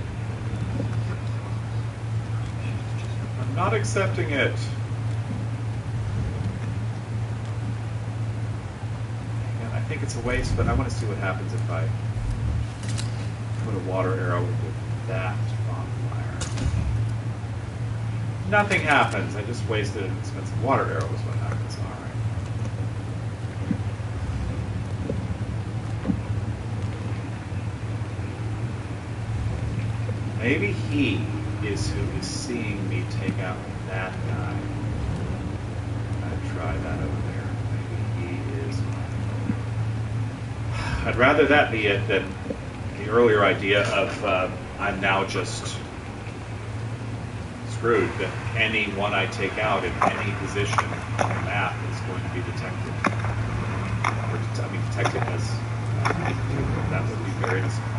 I'm not accepting it. And I think it's a waste, but I want to see what happens if I put a water arrow into that bonfire. Nothing happens. I just wasted an expensive water arrow is what happens. All right. Maybe he is who is seeing me take out that guy. I'd try that over there. Maybe he is. I'd rather that be it than the earlier idea of I'm now just screwed, that anyone I take out in any position on the map is going to be detected. Or, detected as... that would be very disappointing.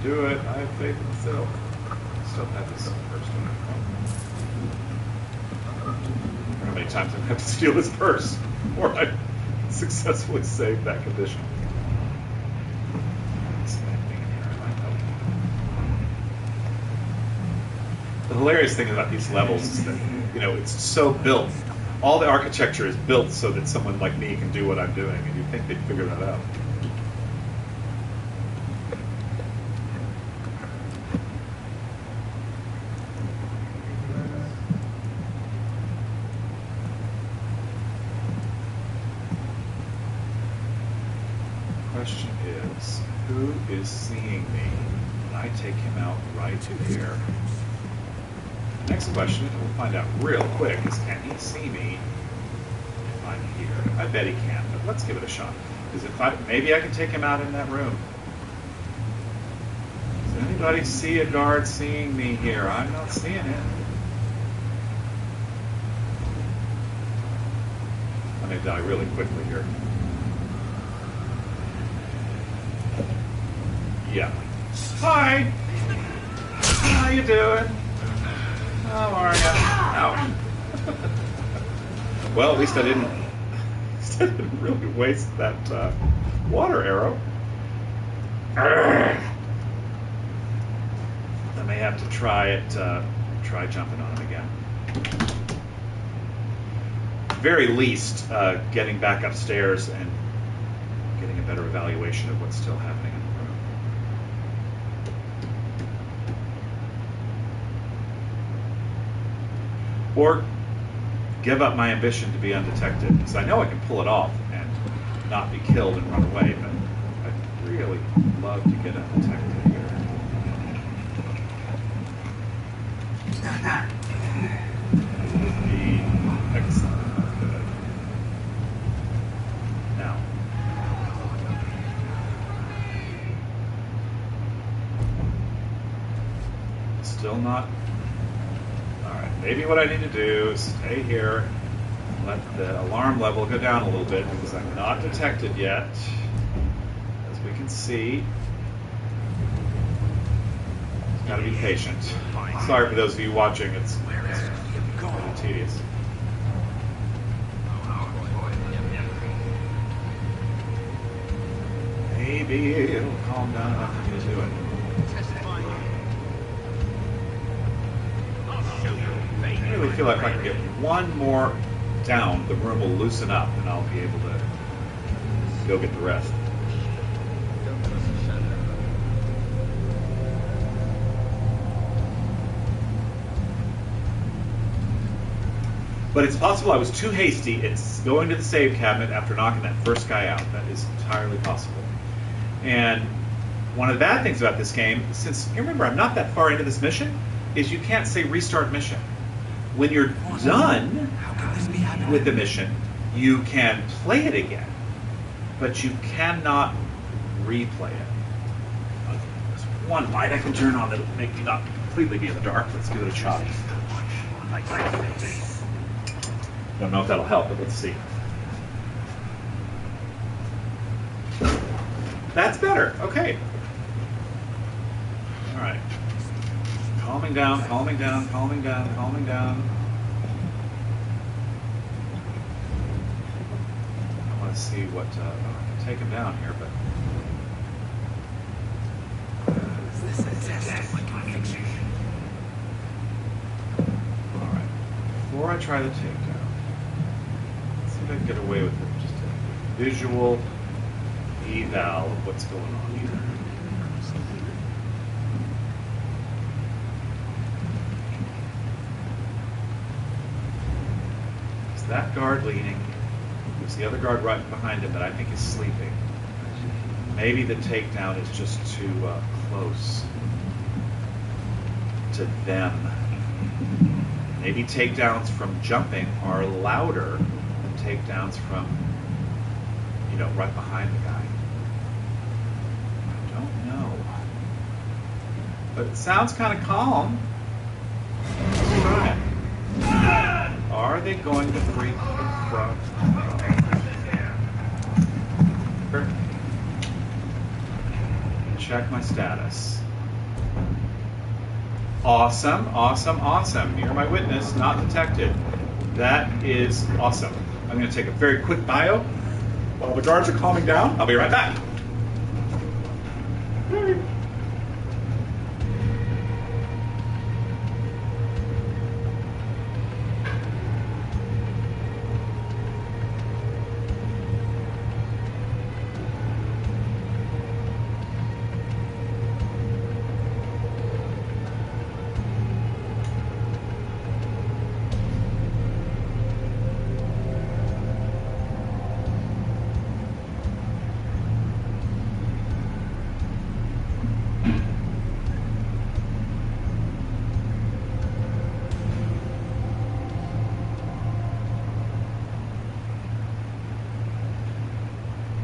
Do it. I have faith in myself. Still have this first one. How many times I'm going to have to steal his purse before I successfully save that condition? The hilarious thing about these levels is that, you know, it's so built. All the architecture is built so that someone like me can do what I'm doing, and you'd think they'd figure that out. Question is, who is seeing me when I take him out right here? The next question, and we'll find out real quick, is can he see me if I'm here? I bet he can, but let's give it a shot. Because maybe I can take him out in that room. Does anybody see a guard seeing me here? I'm not seeing it. I may die really quickly here. Yeah. Hi. How you doing? How are you? Ouch. Well, at least I didn't really waste that water arrow. I may have to try jumping on him again. Very least, getting back upstairs and getting a better evaluation of what's still happening in the room. Or give up my ambition to be undetected, because I know I can pull it off and not be killed and run away, but I'd really love to get undetected here. That would be excellent. Good. Now, still not. Maybe what I need to do is stay here, let the alarm level go down a little bit because I'm not detected yet, as we can see. Just gotta be patient. Sorry for those of you watching, it's really tedious. Maybe it'll calm down enough for me to do it. I really feel like if I can get one more down, the room will loosen up and I'll be able to go get the rest. But it's possible I was too hasty in going to the save cabinet after knocking that first guy out. That is entirely possible. And one of the bad things about this game, since you remember I'm not that far into this mission, is you can't say restart mission. When you're done with the mission, you can play it again, but you cannot replay it. There's one light I can turn on that'll make me not completely be in the dark. Let's give it a shot. Don't know if that'll help, but let's see. That's better. Okay. All right. Calming down, calming down, calming down, calming down. I want to see what. I can take him down here, but. All right. Before I try the takedown, let's see if I can get away with it. Just a visual eval of what's going on here. Is that guard leading? There's the other guard right behind him that I think is sleeping. Maybe the takedown is just too close to them. Maybe takedowns from jumping are louder than takedowns from, you know, right behind the guy. I don't know. But it sounds kind of calm. Let's try it. Are they going to freak in front? Check my status. Awesome, awesome, awesome. You're my witness, not detected. That is awesome. I'm going to take a very quick bio. While the guards are calming down, I'll be right back.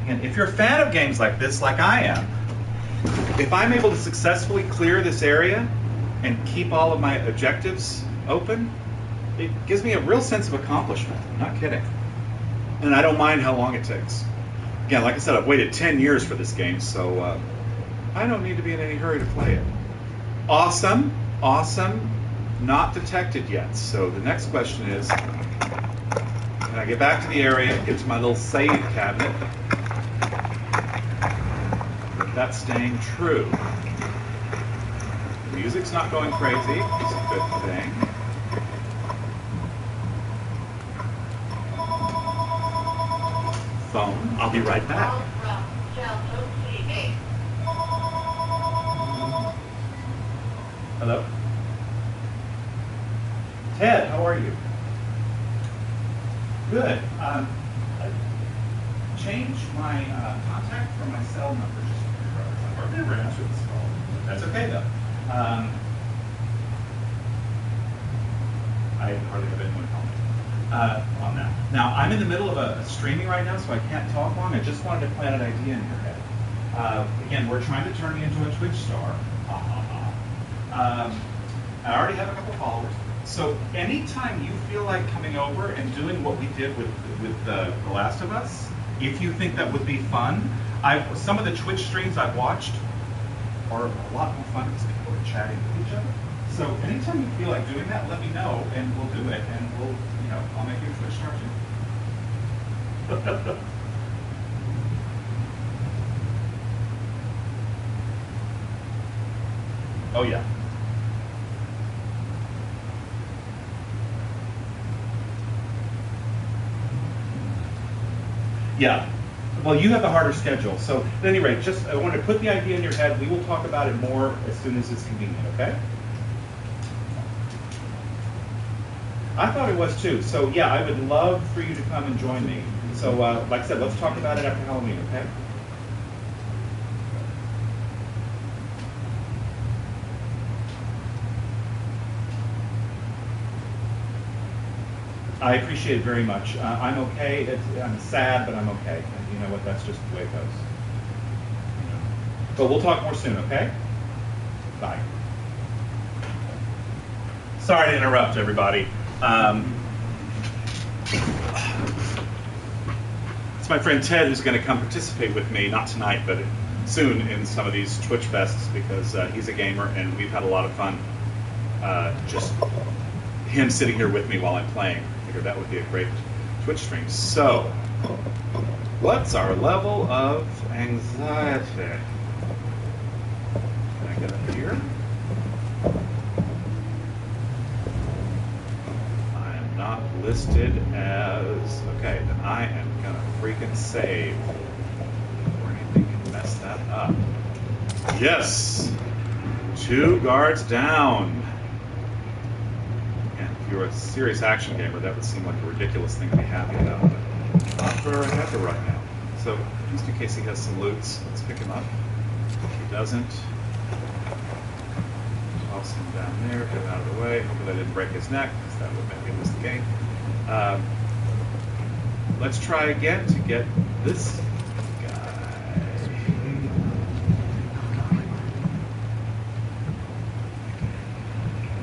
And if you're a fan of games like this, like I am, if I'm able to successfully clear this area and keep all of my objectives open, it gives me a real sense of accomplishment. I'm not kidding. And I don't mind how long it takes. Again, like I said, I've waited 10 years for this game, so I don't need to be in any hurry to play it. Awesome, awesome, not detected yet. So the next question is, can I get back to the area, get to my little save cabinet? That's staying true. The music's not going crazy. It's a good thing. Phone. I'll be right back. Hello? Ted, how are you? Good. I changed my contact from my cell number. I've never answered this call. That's okay though. I hardly have anyone call me on that. Now I'm in the middle of a streaming right now, so I can't talk long. I just wanted to plant an idea in your head. Again, we're trying to turn me into a Twitch star. I already have a couple followers. So anytime you feel like coming over and doing what we did with The Last of Us, if you think that would be fun, some of the Twitch streams I've watched are a lot more fun because people are chatting with each other. So anytime you feel like doing that, let me know and we'll do it, and we'll, you know, I'll make you a Twitch star too. Oh yeah. Yeah. Well, you have the harder schedule. So at any rate, just I want to put the idea in your head. We will talk about it more as soon as it's convenient, okay? I thought it was too. So yeah, I would love for you to come and join me. So like I said, let's talk about it after Halloween, okay? I appreciate it very much. I'm okay. I'm sad, but I'm okay. And you know what? That's just the way it goes. But we'll talk more soon, okay? Bye. Sorry to interrupt, everybody. It's my friend Ted who's going to come participate with me, not tonight, but soon in some of these Twitch fests because he's a gamer and we've had a lot of fun just him sitting here with me while I'm playing. I figured that would be a great Twitch stream. So, what's our level of anxiety? Can I get up here? I am not listed as... Okay, then I am going to freaking save before anything can mess that up. Yes! 2 guards down. And if you're a serious action gamer, that would seem like a ridiculous thing to be happy about, but not for Heather right now. So, just in case he has some loots, let's pick him up. If he doesn't, toss him down there, get him out of the way. Hopefully I didn't break his neck, because that would make me lose the game. Let's try again to get this guy.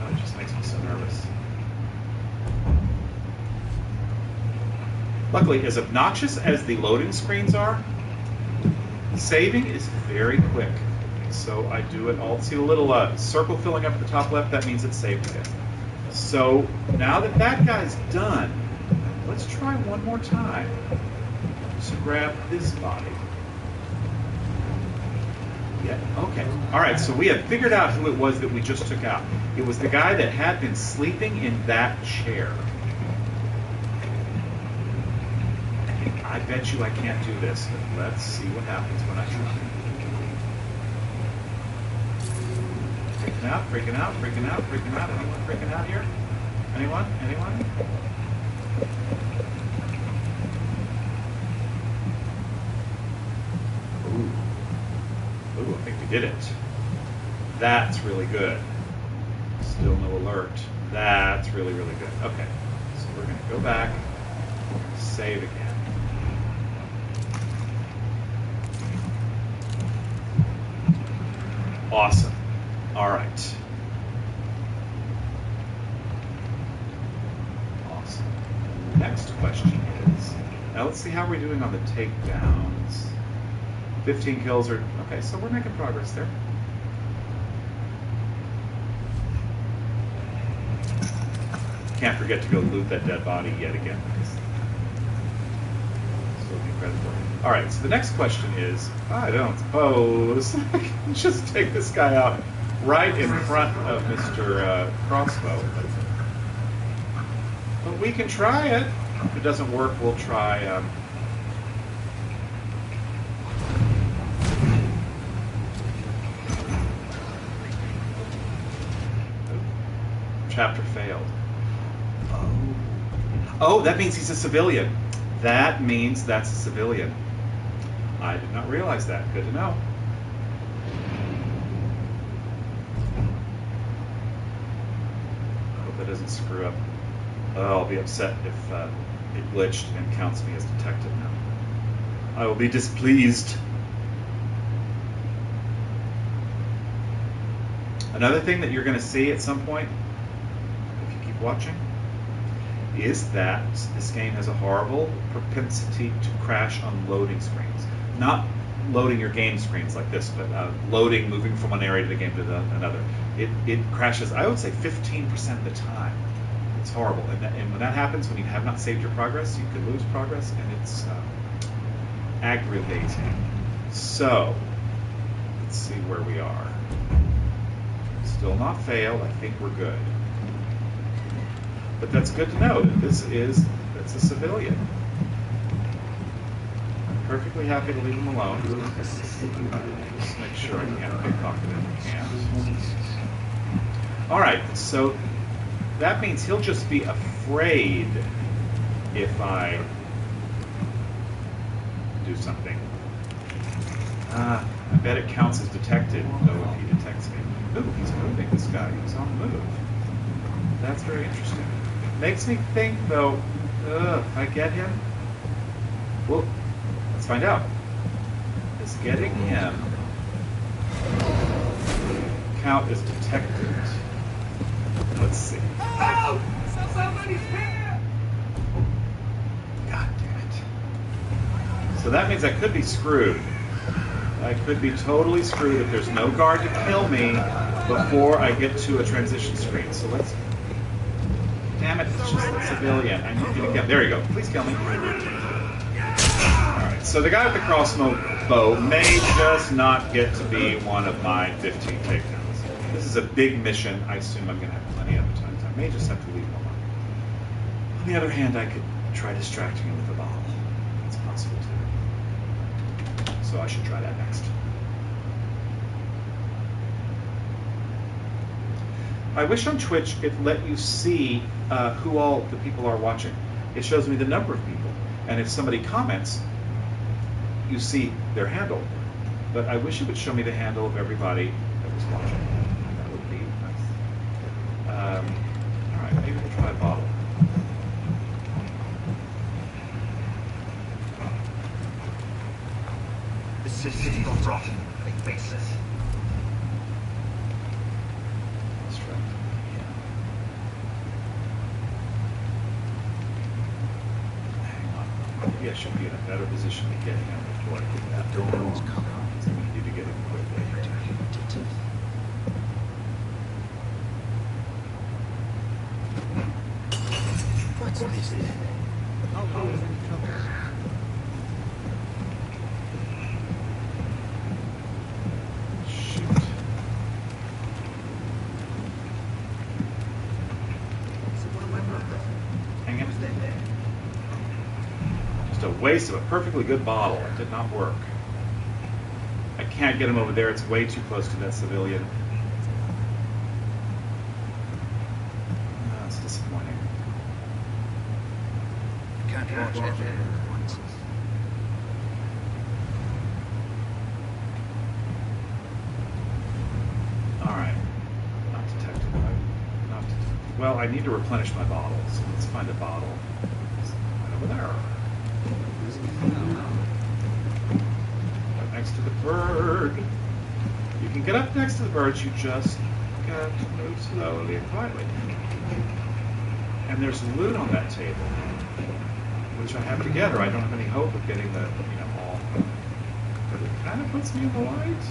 Oh, it just makes me so nervous. Luckily, as obnoxious as the loading screens are, saving is very quick. So I do it all. See the little circle filling up at the top left? That means it's saved again. So now that that guy's done, let's try one more time to grab this body. Yeah, okay. All right, so we have figured out who it was that we just took out. It was the guy that had been sleeping in that chair. I bet you I can't do this, but let's see what happens when I try. Freaking out, freaking out, freaking out, freaking out. Anyone freaking out here? Anyone? Anyone? Ooh, I think we did it. That's really good. Still no alert. That's really, really good. Okay, so we're going to go back, save again. Awesome. All right. Awesome. Next question is, now let's see how we're doing on the takedowns. 15 kills are, okay, so we're making progress there. Can't forget to go loot that dead body yet again, because it's looking incredible. All right, so the next question is, I don't suppose I can just take this guy out right in front of Mr. Crossbow. But we can try it. If it doesn't work, we'll try... Chapter failed. Oh, that means he's a civilian. That means that's a civilian. I did not realize that. Good to know. I hope that doesn't screw up. Oh, I'll be upset if it glitched and counts me as detected now. I will be displeased. Another thing that you're going to see at some point, if you keep watching, is that this game has a horrible propensity to crash on loading screens. Not loading your game screens like this, but loading, moving from one area of the game to another. It crashes, I would say, 15% of the time. It's horrible. And when that happens, when you have not saved your progress, you could lose progress, and it's aggravating. So, let's see where we are. Still not failed. I think we're good. But that's good to know that that's a civilian. I'm perfectly happy to leave him alone. Just make sure I can't pickpocket him. I can't. All right, so that means he'll just be afraid if I do something. I bet it counts as detected, though, if he detects me. Ooh, he's moving, this guy. He's on the move. That's very interesting. Makes me think, though, if I get him, well, let's find out. Is getting him count as detected? Let's see. Oh! Somebody's here! God damn it. So that means I could be screwed. I could be totally screwed if there's no guard to kill me before I get to a transition screen. So let's... Damn it, it's just a civilian. I need you to kill... There you go. Please kill me. Alright, so the guy with the crossbow may just not get to be one of my 15 takedowns. This is a big mission. I assume I'm going to have plenty of times. I may just have to leave him alone. On the other hand, I could try distracting him with a bottle. It's possible too. So I should try that next. I wish on Twitch it let you see who all the people are watching. It shows me the number of people. And if somebody comments, you see their handle. But I wish it would show me the handle of everybody that was watching. That would be nice. All right, maybe we'll try a bottle. The city's gone rotten. They face us. Let's try. Hang on. Maybe I should be in a better position to get him before I get that door. So we need to get him quickly. What's this? Shoot. Hang it. Just a waste of a perfectly good bottle. It did not work. I can't get him over there. It's way too close to that civilian. That's disappointing. Can't watch everything at once. All right. Not detected. Not detected. Well, I need to replenish my bottle, so let's find a bottle. It's right over there. Right next to the bird. You can get up next to the birds, you just got to move slowly and quietly. And there's loot on that table, which I have to get, or I don't have any hope of getting the, all. But it kind of puts me in the light.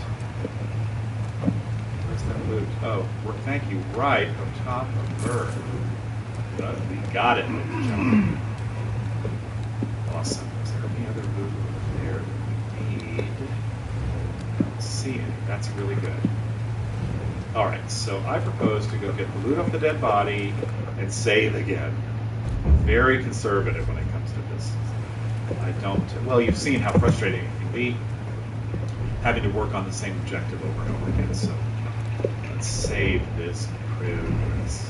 Where's that loot? Oh, thank you. Right on top of bird. We got it, ladies and gentlemen. Awesome. Is there any other loot over there that we need? I don't see any. That's really good. All right, so I propose to go get the loot off the dead body and save again. Very conservative when it comes to this. I don't. Well, you've seen how frustrating it can be having to work on the same objective over and over again. So let's save this cruise.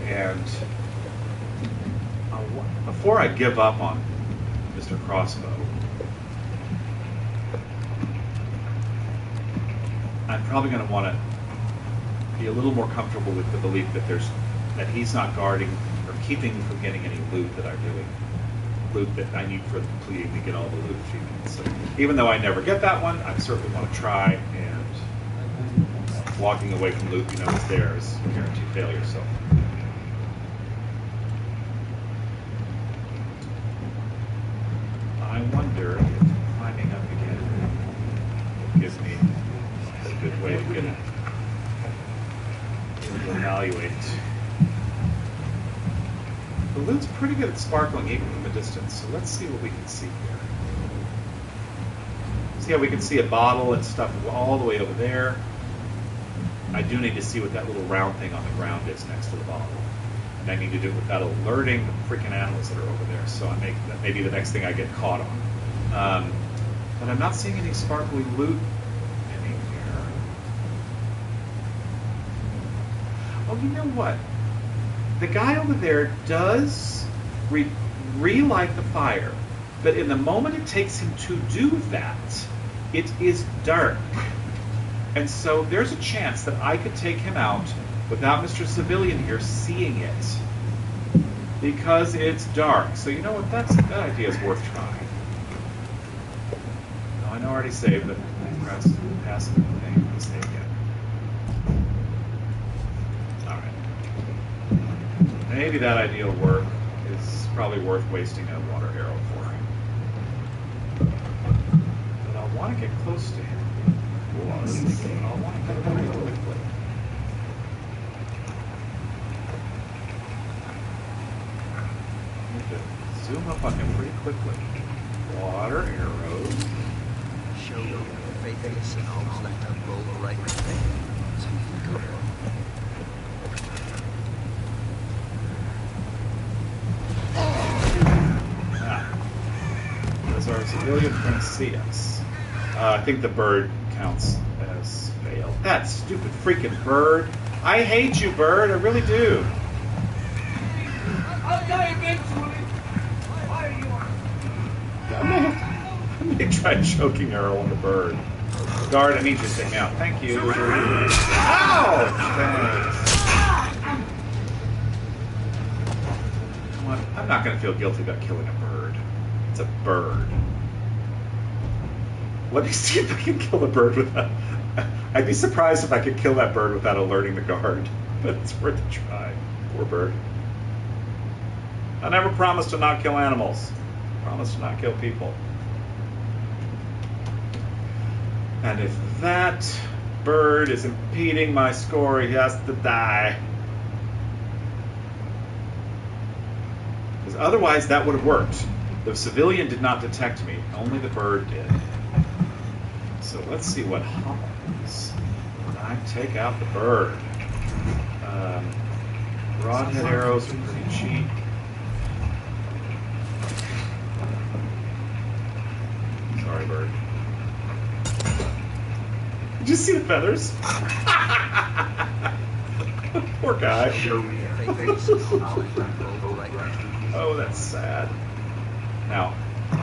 And before I give up on Mr. Crossbow, I'm probably going to want to be a little more comfortable with the belief that that he's not guarding or keeping me from getting any loot that I'm doing. Loot that I need for completing to get all the loot achievements. So even though I never get that one, I certainly want to try, and walking away from loot, is there is guaranteed failure. So I wonder if climbing up again gives me a good way to get it. To evaluate. The loot's pretty good at sparkling even from a distance, so let's see what we can see here. See how we can see a bottle and stuff all the way over there. I do need to see what that little round thing on the ground is next to the bottle. And I need to do it without alerting the freaking animals that are over there, so that may be the next thing I get caught on. But I'm not seeing any sparkly loot anywhere. Oh, you know what? The guy over there does relight the fire, but in the moment it takes him to do that, it is dark. And so there's a chance that I could take him out without Mr. Civilian here seeing it. Because it's dark. So you know what? That idea is worth trying. No, I know I already saved, but I pressed pass the thing. Let's save again. Alright. Maybe that idea will work. It's probably worth wasting a water arrow for. But I want to get close to him. I want to get pretty quickly. Zoom up on him pretty quickly. Water arrows. Show your faithfulness and always let them roll the right thing. Does our civilian friends see us? I think the bird counts as failed. That stupid freaking bird. I hate you, bird. I really do. I'll die eventually. Why are you? I may try choking Earl on the bird. Guard, I need you to take me out. Thank you. Ow! Thanks. Come on. I'm not going to feel guilty about killing a bird. It's a bird. Let me see if I can kill a bird without... I'd be surprised if I could kill that bird without alerting the guard. But it's worth a try. Poor bird. I never promised to not kill animals. I promised to not kill people. And if that bird is impeding my score, he has to die. Because otherwise that would have worked. The civilian did not detect me. Only the bird did. So let's see what happens when I take out the bird. Broadhead arrows are pretty cheap. Sorry, bird. Did you see the feathers? Poor guy. Oh, that's sad. Now,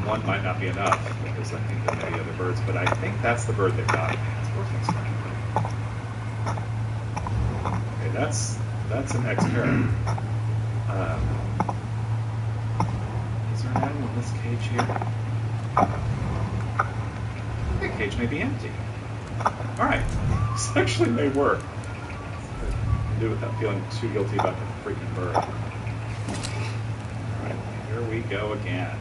one might not be enough because I think there may be other birds, but I think that's the bird that got it. Okay, that's an experiment. Is there an animal in this cage here? The cage may be empty. Alright, this actually may work. I can do it without feeling too guilty about the freaking bird. Alright, here we go again.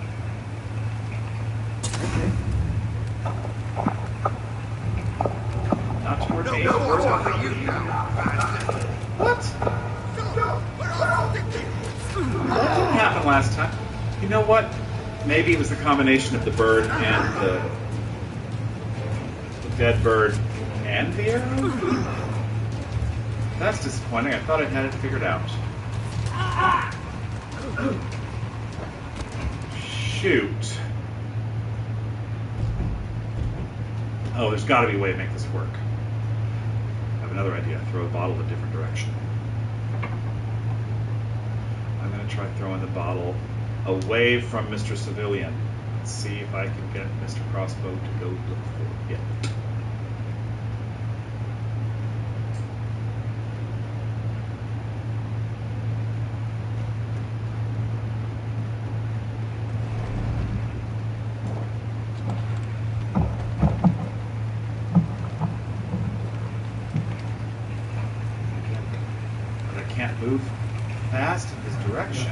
Not toward me. What? That didn't happen last time. You know what? Maybe it was the combination of the bird and the dead bird and the arrow? That's disappointing. I thought I had it figured out. Shoot. Oh, there's got to be a way to make this work. I have another idea. Throw the bottle a different direction. I'm going to try throwing the bottle away from Mr. Civilian. Let's see if I can get Mr. Crossbow to go look for it. Move fast in his direction.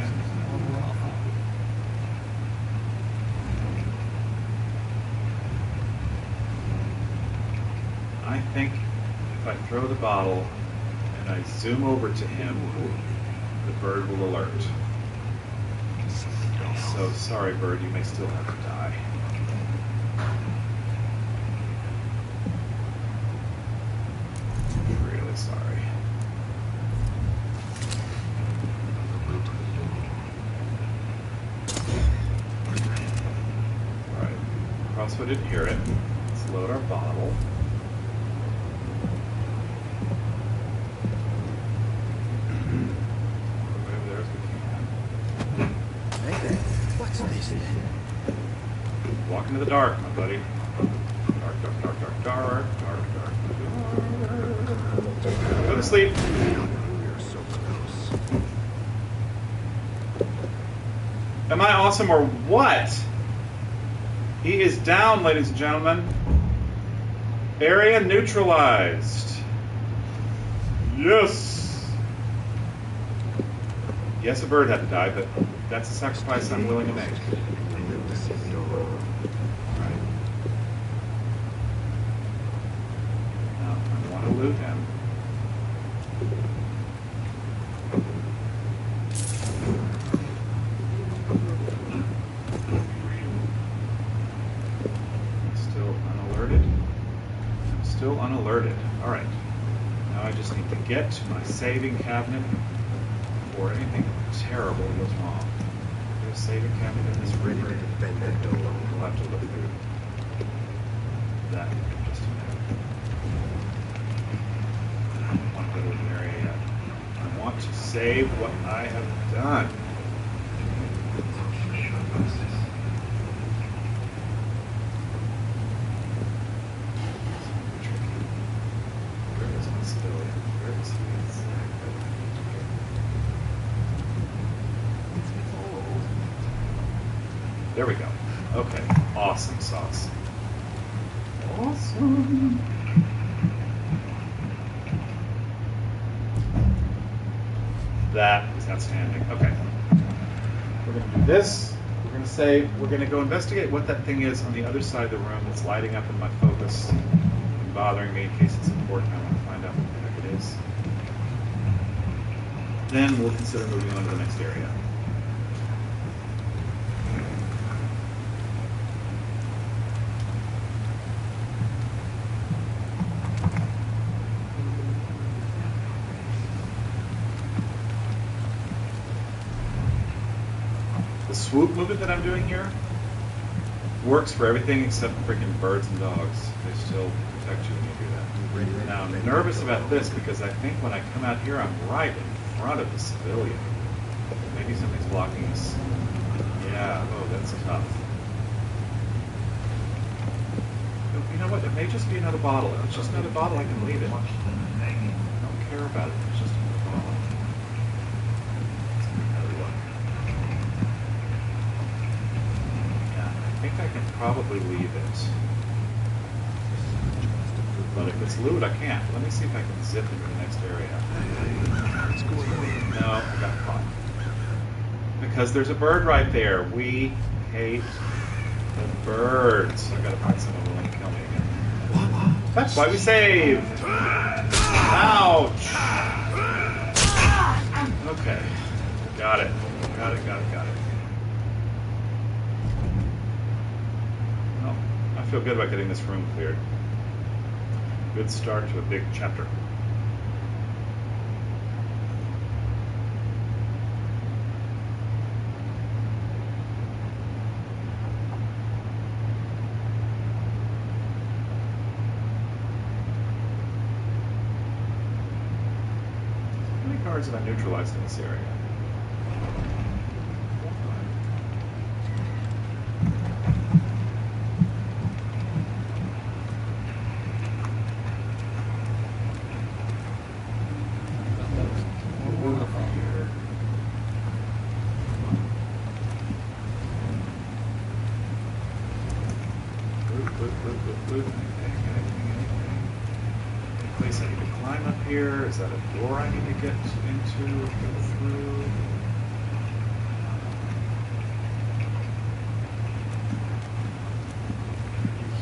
I think if I throw the bottle and I zoom over to him, the bird will alert. So sorry, bird, you may still have to die. Really sorry. Crossbow didn't hear it. Let's load our bottle. Walk into the dark, my buddy. Dark, dark, dark, dark, dark, dark, dark, dark. Go to sleep. We're so close. Am I awesome or what? He is down, ladies and gentlemen. Area neutralized. Yes. Yes, a bird had to die, but that's a sacrifice I'm willing to make. Right. Now, I want to loot him. Still unalerted. I'm still unalerted. All right. Now I just need to get to my saving cabinet before anything terrible goes wrong. There's a saving cabinet in this Ready room. to defend that door. We'll have to look through that in just a minute. I don't want to go to an area yet. I want to save what I have done. Where is my civilian? Where is he exactly? There we go. Okay. Awesome sauce. Awesome. That is outstanding. Okay. We're going to do this. We're going to say, we're going to go investigate what that thing is on the other side of the room that's lighting up in my focus and bothering me in case it's important. I want to find out what the heck it is. Then we'll consider moving on to the next area. The swoop movement that I'm doing here works for everything except freaking birds and dogs. They still protect you when you do that. Now I'm nervous about this because I think when I come out here I'm right in front of the civilian. Maybe something's blocking us. Yeah, oh, that's tough. You know what, it may just be another bottle. If it's just another bottle, I can leave it. I don't care about it, it's just another bottle. Another one. Yeah, I think I can probably leave it. But if it's loot, I can't. Let me see if I can zip into the next area. No, I got caught. Because there's a bird right there. We hate the birds. I gotta find someone willing to kill me again. That's why we saved. Ouch. Okay. Got it. Got it. Well, I feel good about getting this room cleared. Good start to a big chapter. How many cards have I neutralized in this area? Any place I need to climb up here? Is that a door I need to get into, go through?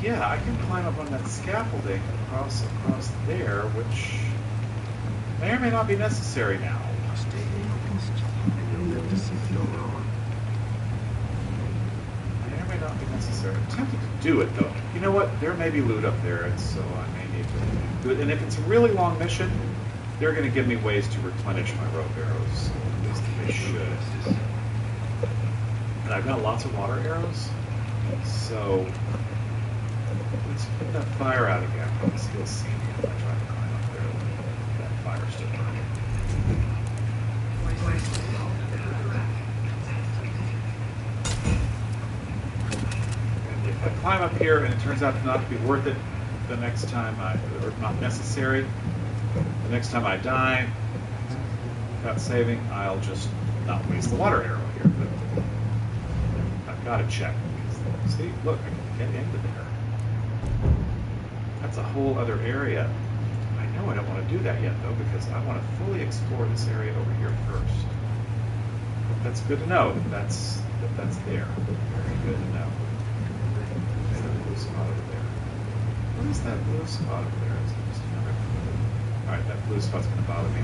Yeah, I can climb up on that scaffolding across there, which may or may not be necessary now. Stay focused, and you'll live to see the door on. May or may not be necessary. I'm tempted to do it, though. You know what? There may be loot up there, and so I may need to do it. And if it's a really long mission, they're going to give me ways to replenish my rope arrows. At least they should. And I've got lots of water arrows, so let's put that fire out again. He'll see me if I try to climb up there. That fire's still burning. I climb up here and it turns out not to be worth it the next time or not necessary, the next time I die, without saving, I'll just not waste the water arrow here. But I've got to check. Because, see, look, I can get into there. That's a whole other area. I know I don't want to do that yet, though, because I want to fully explore this area over here first. But that's good to know that that's there. Very good to know. There's a blue spot over there. What is that blue spot over there? Is it just another... All right, that blue spot's going to bother me.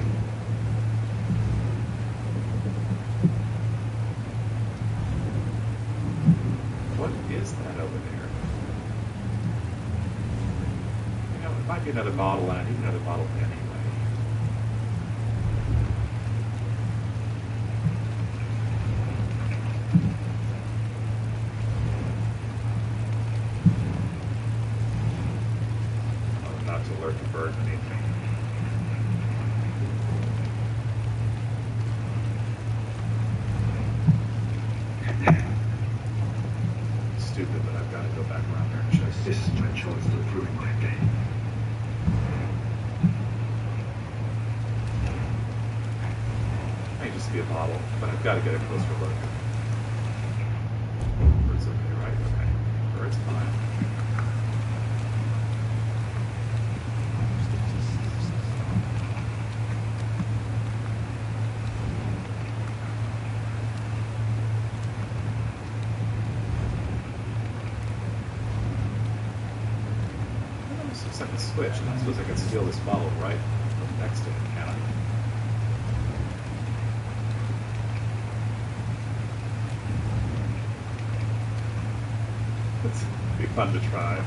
What is that over there? You know, it might be another bottle, and I need another bottle anyway. Oh, not to alert the bird beneath me. Stupid, but I've got to go back around there and check. This is my choice to ruin my day. May just be a bottle, but I've got to get a closer look. Bird's okay, right? Okay. Bird's fine. This looks like a switch, and I suppose I can steal this bottle right from next to it, can I? It's be fun to try.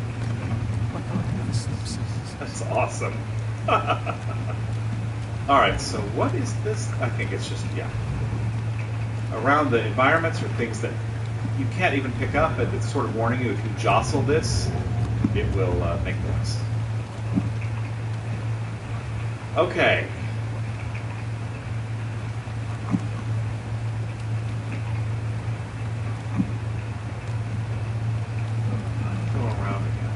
That's awesome. All right, so what is this? I think it's just, yeah. Around the environments are things that you can't even pick up, and it's sort of warning you if you jostle this, it will make noise. Okay. Go around again.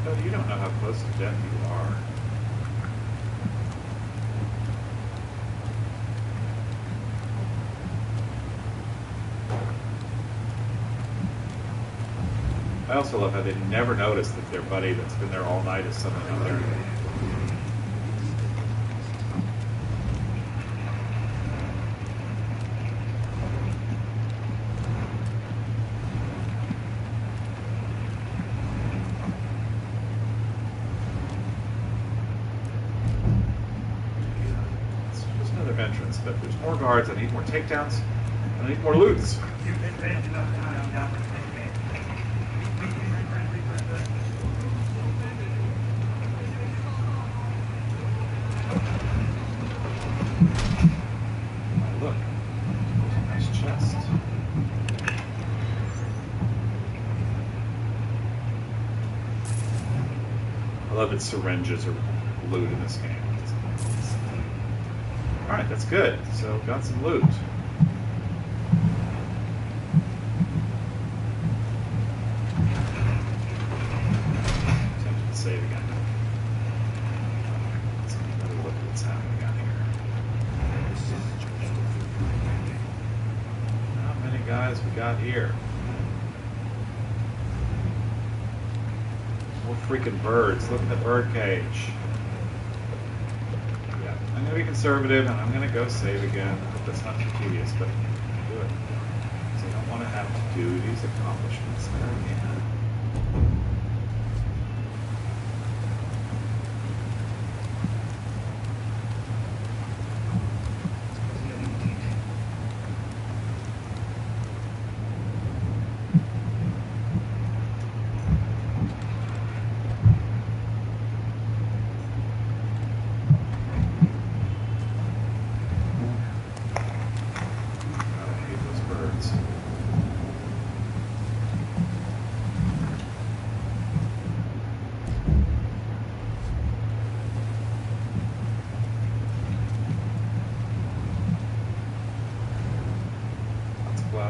But you don't know how close to death you are. I also love how they never notice that their buddy that's been there all night is suddenly not there. It's just another entrance, but there's more guards. I need more takedowns. I need more loots. You've been bad enough time now. Look, there's a nice chest. I love that syringes are loot in this game. All right, that's good. So got some loot. Tempted to save again. Let's get another look at what's happening out here. How many guys we got here? More freaking birds. Look at the bird cage. Yeah, I'm gonna be conservative and I'm gonna go save again. I hope that's not too tedious, but I'm gonna do it. So I don't want to have to do these accomplishments there again. I hate those birds.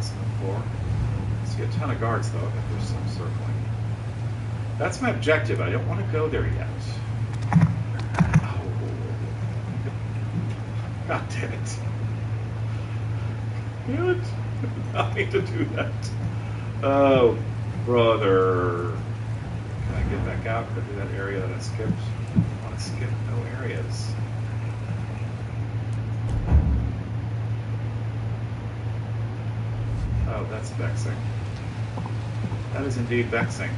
crossing the floor. I see a ton of guards though. I bet there's some circling. That's my objective. I don't want to go there yet. Oh. God damn it. Damn it. I need to do that. Oh, brother. Can I get back out? Can I do that area that I skipped? I want to skip no areas. Oh, that's vexing. That is indeed vexing.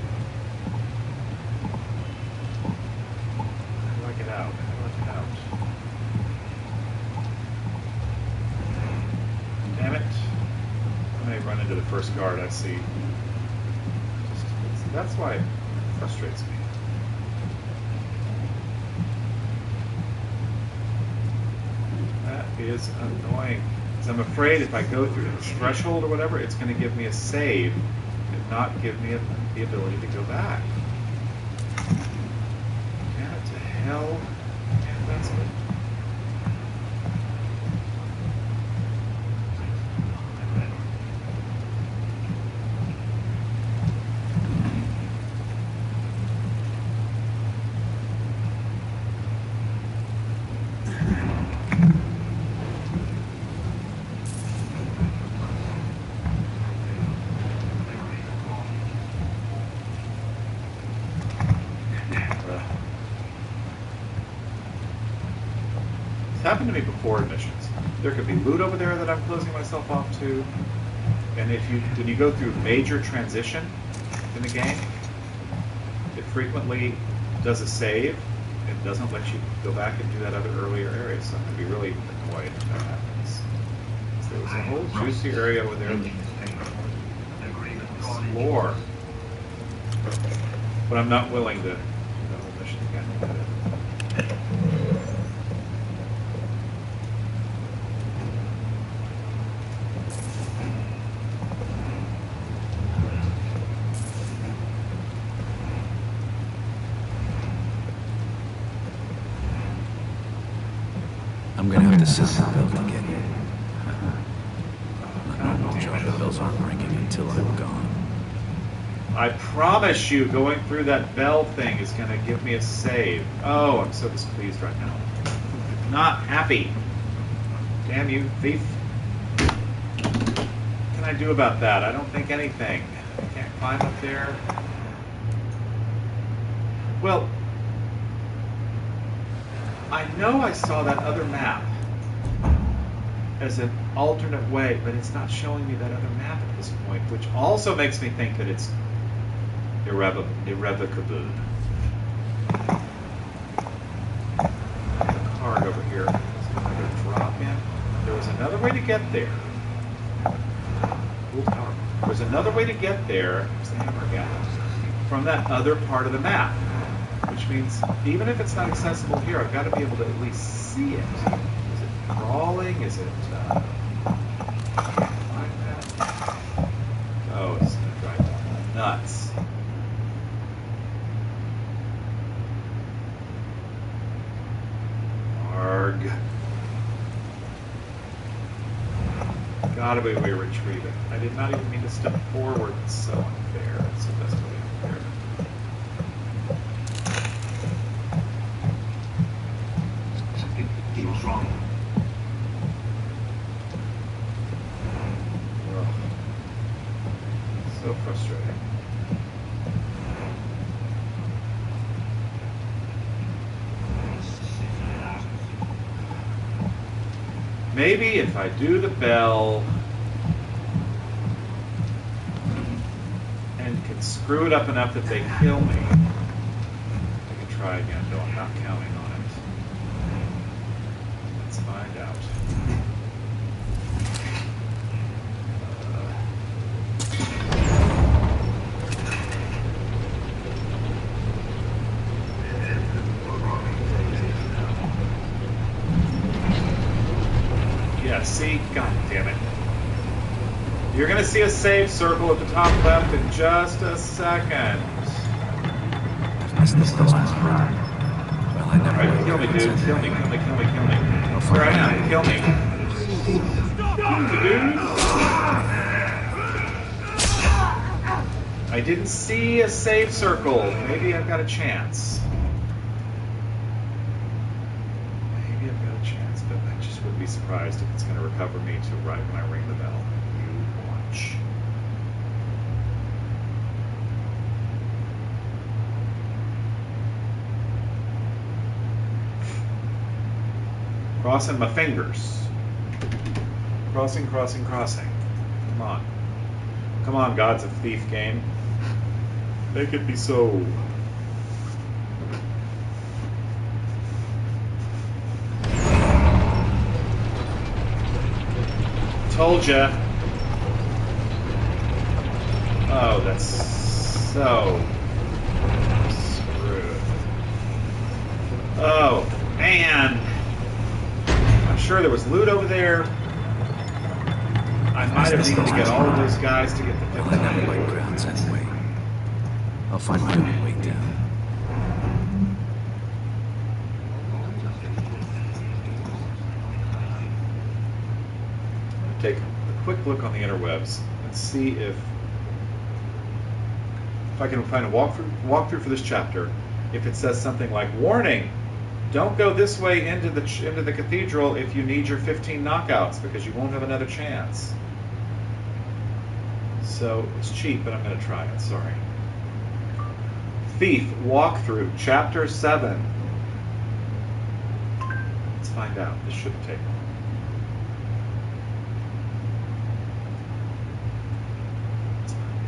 How do I get out? How do I get out? Damn it. I may run into the first guard I see. That's why it frustrates me. That is annoying. Because I'm afraid if I go through this threshold or whatever, it's going to give me a save and not give me the ability to go back. Damn it to hell. And that's it. Happened to me before in missions. There could be loot over there that I'm closing myself off to, and when you go through major transition in the game, it frequently does a save and doesn't let you go back and do that other earlier area. So I'm going to be really annoyed if that happens. So there was a whole juicy area over there that explore, but I'm not willing to do the whole mission again. I'm gonna have to set the bell to get here. My normal job bells aren't ringing until I'm gone. I promise you, going through that bell thing is going to give me a save. Oh, I'm so displeased right now. Not happy. Damn you, thief. What can I do about that? I don't think anything. I can't climb up there. Well, I know I saw that other map as an alternate way, but it's not showing me that other map at this point, which also makes me think that it's irrevocable. The card over here. Is another drop in? There was another way to get there. Cool power. There was another way to get there. There's the hammer again. From that other part of the map. Which means, even if it's not accessible here, I've got to be able to at least see it. Is it crawling? Is it... like that? Oh, it's going to drive me nuts. Arg. Gotta be a way to retrieve it. I did not even mean to step forward. It's so unfair. It's so desperately unfair. He was wrong. Ugh. So frustrating. Maybe if I do the bell and can screw it up enough that they kill me, I can try again, though I'm not counting on it. Let's find out. Yeah, see? God damn it. You're going to see a save circle at the top left in just a second. This is the last ride. Well, I never... Alright, kill me, dude. Kill me, kill me, kill me, kill me. Where I am, kill me. Dude. I didn't see a save circle. Maybe I've got a chance. Maybe I've got a chance, but I just wouldn't be surprised if it's going to recover me to right when I ring the bell. You watch. Crossing my fingers. Crossing, crossing, crossing. Come on. Come on, Gods of Thief game. Make it be so. Told ya. Oh, that's so screwed. Oh, man. I'm sure there was loot over there. I might have needed to get all of those guys to get the Well, I know my grounds anyway. I'll find my own way down. Take a quick look on the interwebs and see if I can find a walkthrough for this chapter. If it says something like, "Warning, don't go this way into the cathedral if you need your 15 knockouts because you won't have another chance." So it's cheap, but I'm going to try it. Sorry. Thief walkthrough, chapter 7. Let's find out. This shouldn't take long. Let's find out.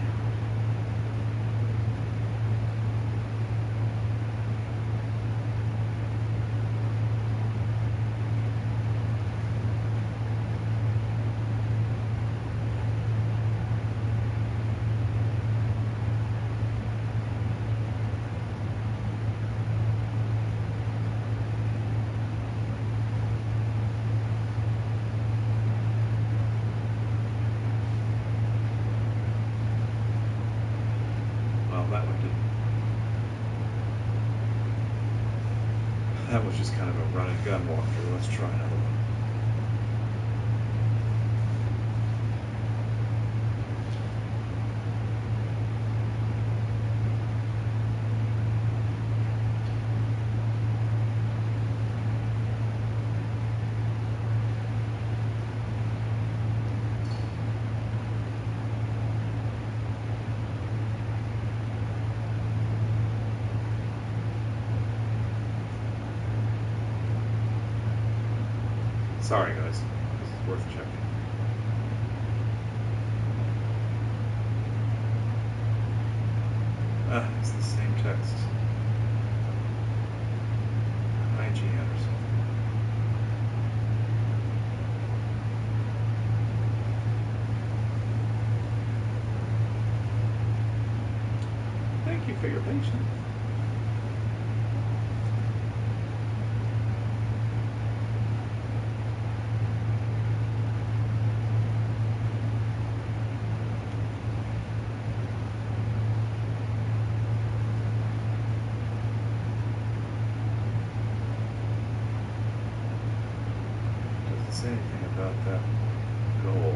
That was just kind of a run and gun walkthrough. Let's try another one. Sorry, guys. This is worth checking. It's the same text. I.G. Anderson. Thank you for your patience. Say anything about that goal.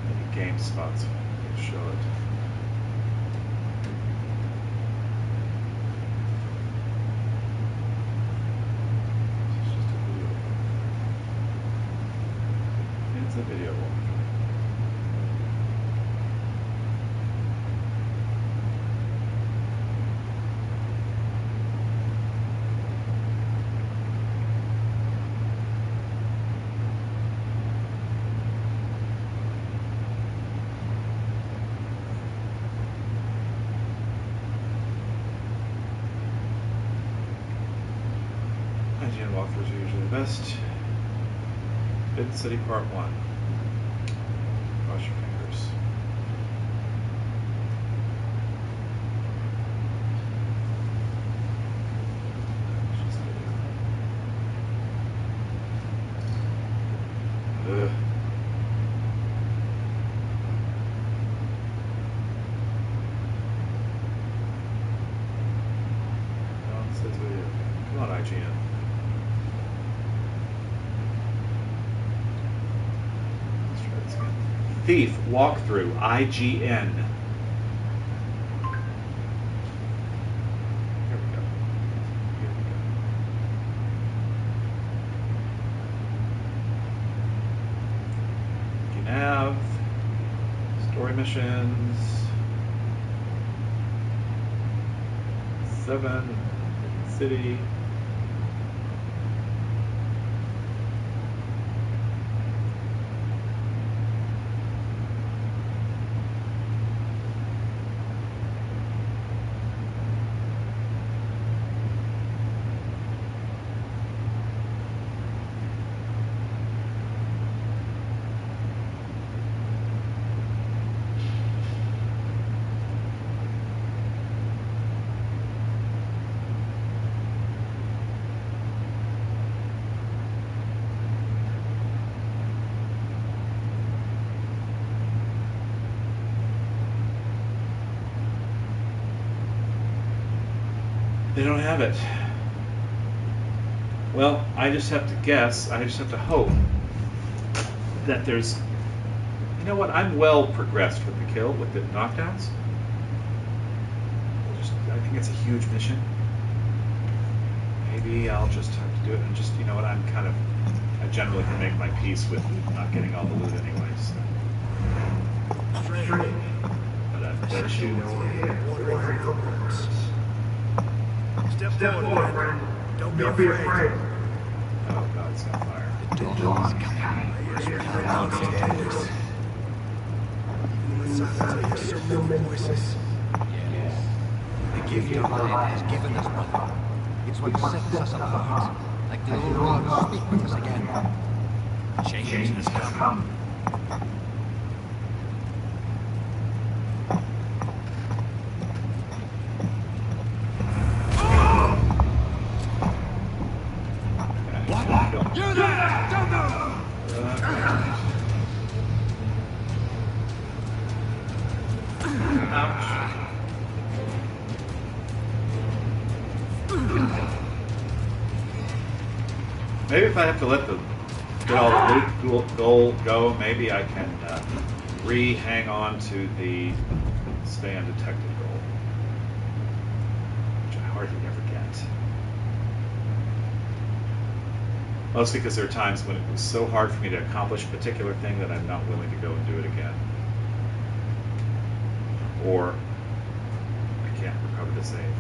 Maybe game spots will show it. It's a video walkthrough. IGN walkthroughs are usually the best. Hidden City Part 1. Cross your fingers. Ugh. IGN. Let's try this again. Thief walkthrough IGN. Here we go. Here we go. Nav. Story missions. 7. City. They don't have it. Well, I just have to guess, I just have to hope that there's, you know what, I'm well progressed with the kill, with the knockdowns. I think it's a huge mission. Maybe I'll just have to do it and just, you know what, I generally can make my peace with not getting all the loot anyways. But I've got to shoot. Step forward, friend. Don't be afraid. Oh god, it's on fire. So many voices. The gift of life has given us, brother. It's what sets us apart. Like the old gods speak with us again. Change has come. Maybe if I have to let get all the loot goal go, maybe I can hang on to the stay undetected goal, which I hardly ever get. Mostly because there are times when it was so hard for me to accomplish a particular thing that I'm not willing to go and do it again. Or I can't recover the save.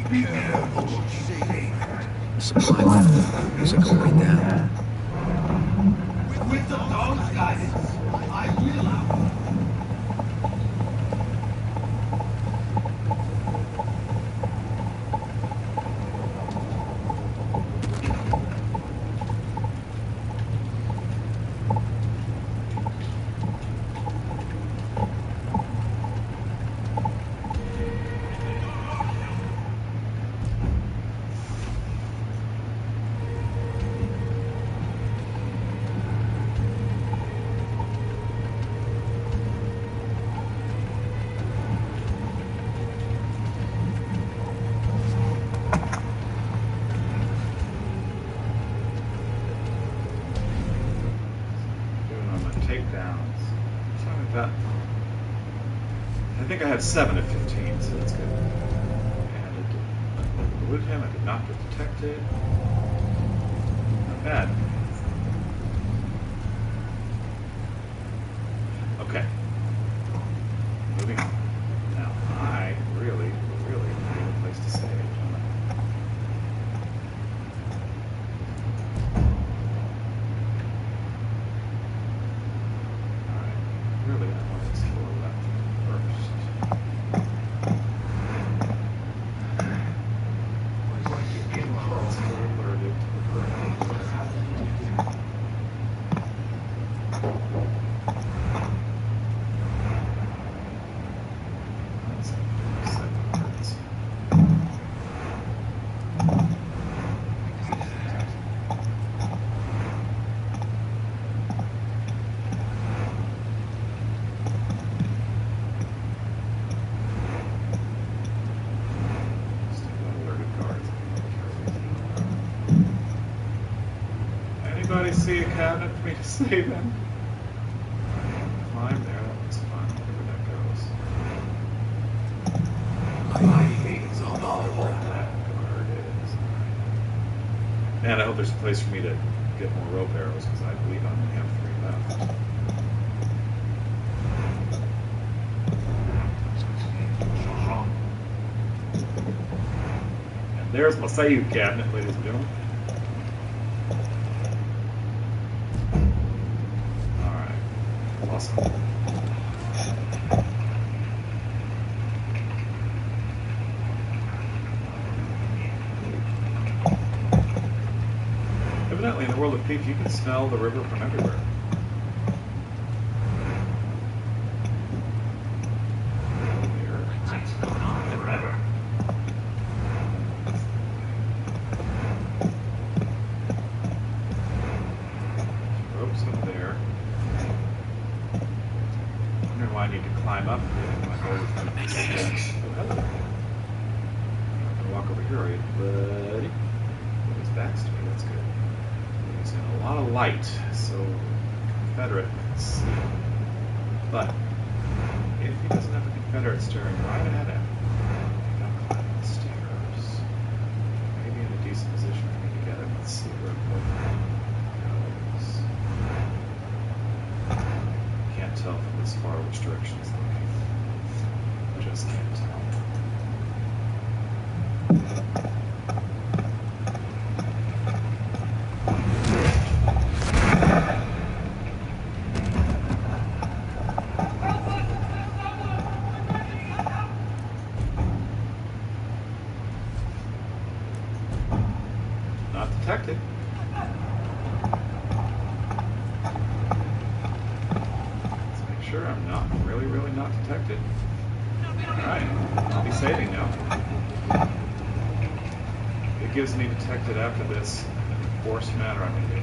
The supply left. Looks like a way down. With the dog's guidance, I will out. Doing on my takedowns. Something like that. I think I had 7 of 15, so that's good. And it did elude him. I did not get detected. Not bad. Okay. Moving on. Now, I really, really need a place to save. Alright. Really, I want to explore left first. Let's go alerted to the current. That's 7 hurts. Still got alerted guards. Anybody see a cabinet for me to save in? Climb there, that looks fun, wherever that goes. That guard is. And I hope there's a place for me to get more rope arrows, because I believe I only have 3 left. And there's my save cabinet, ladies and gentlemen. Alright. Awesome. Evidently, in the world of Peak, you can smell the river from everywhere. Here. Ropes up there. Wondering why I need to climb up. My goal is to make it. Oh, hello. I'm gonna walk over here, are you, buddy? Well, his back's to me. That's good. He's in a lot of light, so Confederate can see. But if he doesn't have a Confederate staring right ahead of him, he's not climbing the stairs. Maybe in a decent position for me to get him. Let's see where it goes. Can't tell from this far which direction it's looking. Just can't tell. Not detected. Let's make sure I'm not really, really not detected. Alright, I'll be saving now. It gives me detected after this force matter I'm going to do.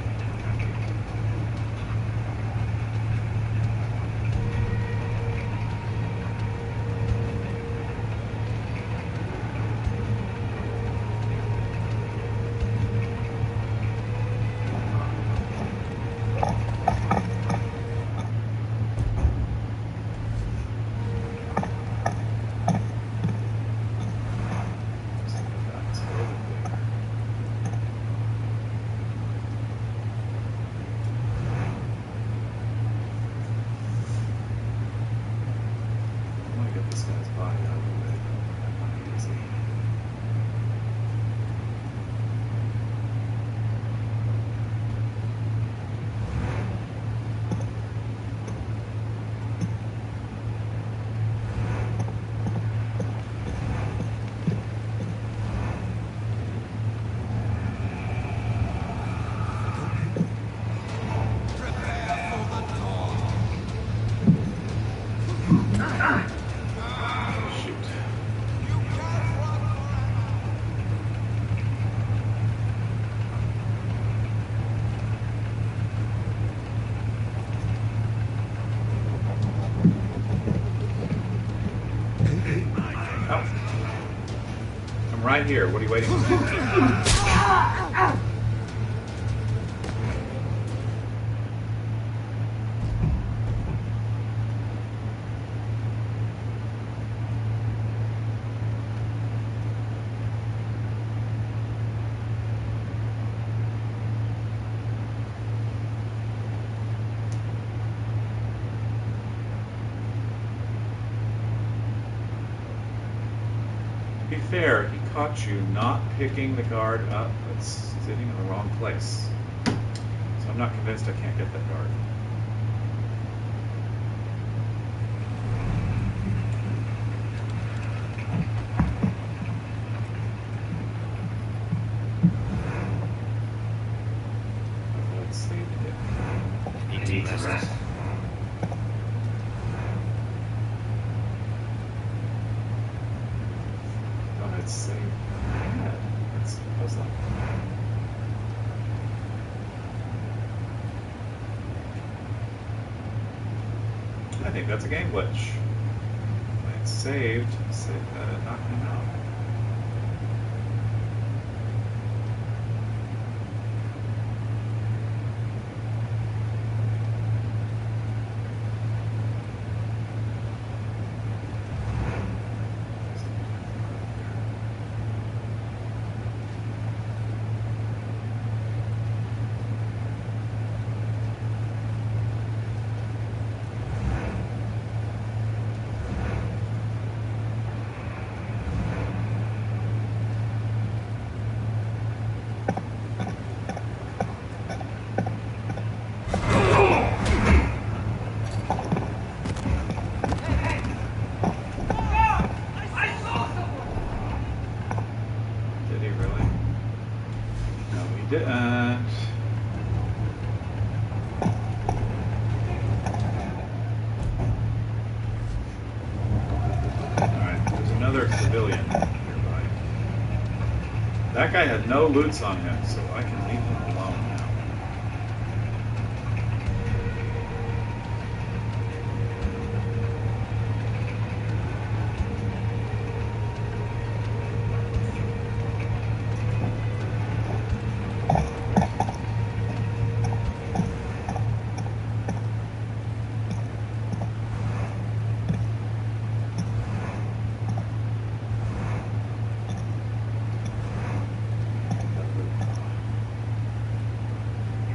right here. What are you waiting for? To be fair, he caught you not picking the guard up, but sitting in the wrong place. So I'm not convinced I can't get that guard. Let's see. Need to rest. Oh, it's saved. Yeah, it's puzzling. I think that's a game glitch. When it's saved, knock him out. Did he really? No, he didn't. Alright, there's another civilian nearby. That guy had no loots on him, so I can leave him alone now.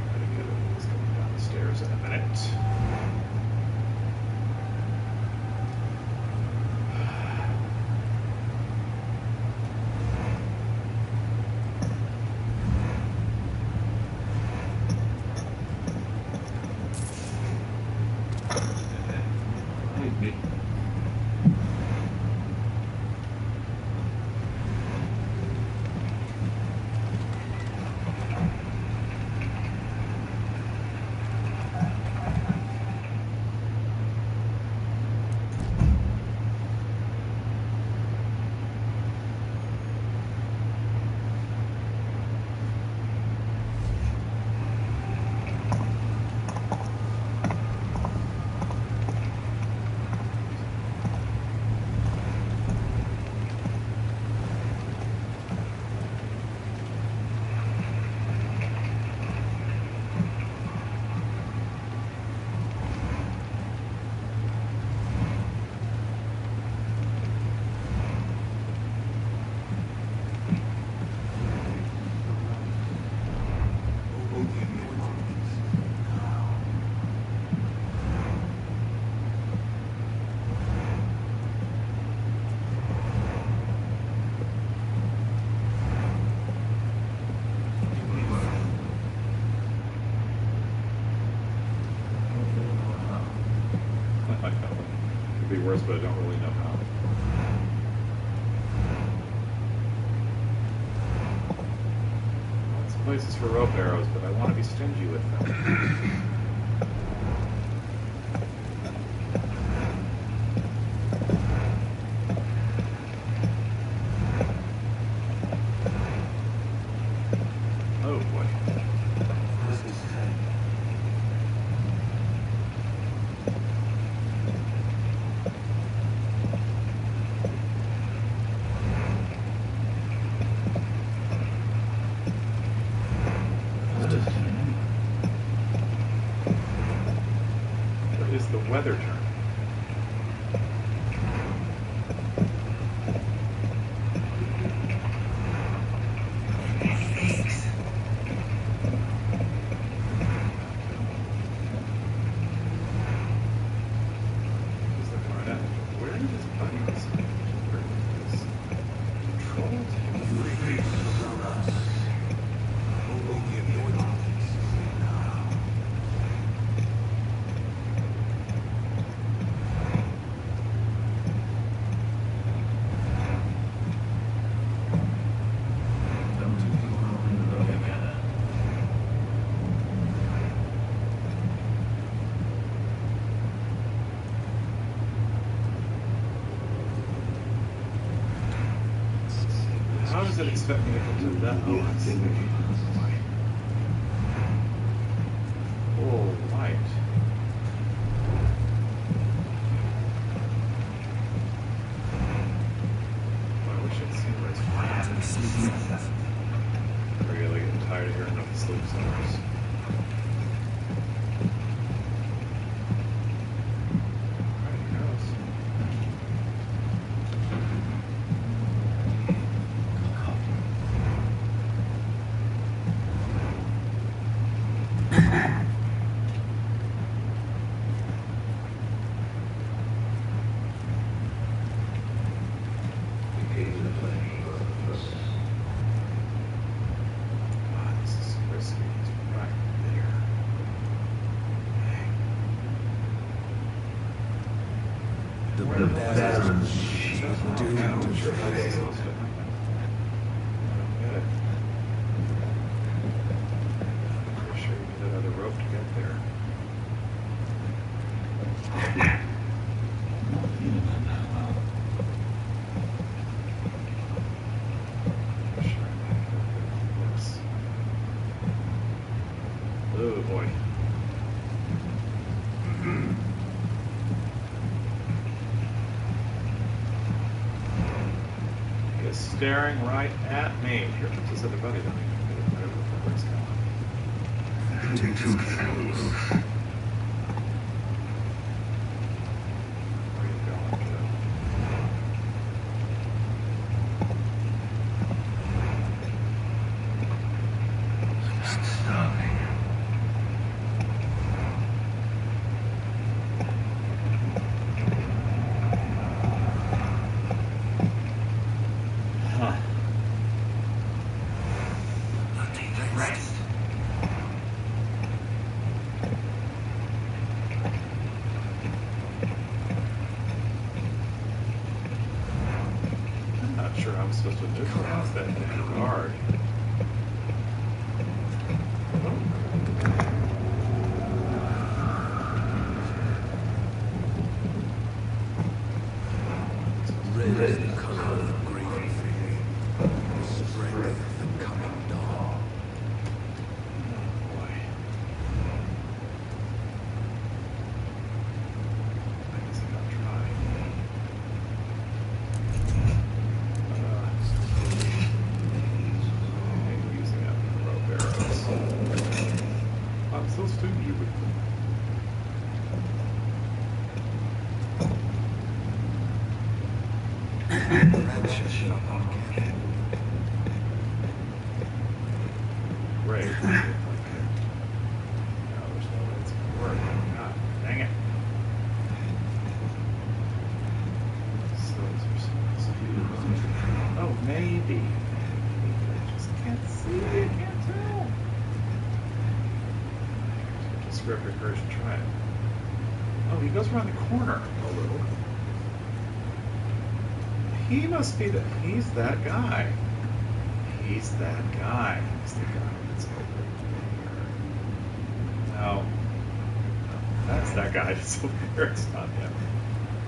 Try to get him. He's coming down the stairs in a minute. Leave me. Could be worse, but I don't really know how. Lots of places for rope arrows, but I want to be stingy with them. Oh boy. weather turn. He's looking right at me. Where did his buddies? Where did his controls? How does it expect me to get to that? Oh, I see. Oh, light. I wish I'd seen those flags. I'm really getting tired of hearing about the sleep centers. There he goes. God, this is risky. He's right there. The Baron's doomed to fail. I don't get it. I'm pretty sure you need that other rope to get there. I'm sure I might have it on this. Oh boy. He is staring right at me. Here comes his other buddy. Then whatever the fuck is going. Where are you going, Joe? Huh. Rest. I'm not sure I'm supposed to neutralize that damn guard. Red is the color of green fear. The strength of the coming dawn. Boy. I guess I gotta try. I'm using up the rope arrows. I'm so stingy with them. Branches shall not get. Great. Okay. No, there's no way it's gonna work. God, dang it. So is there supposed to be... Oh, maybe. I just can't see. I can't tell. Just grab your courage and try it. Oh, he goes around the corner a little. He must be the... He's that guy. He's that guy. He's the guy that's over here. No. That's that guy that's over here. It's not him.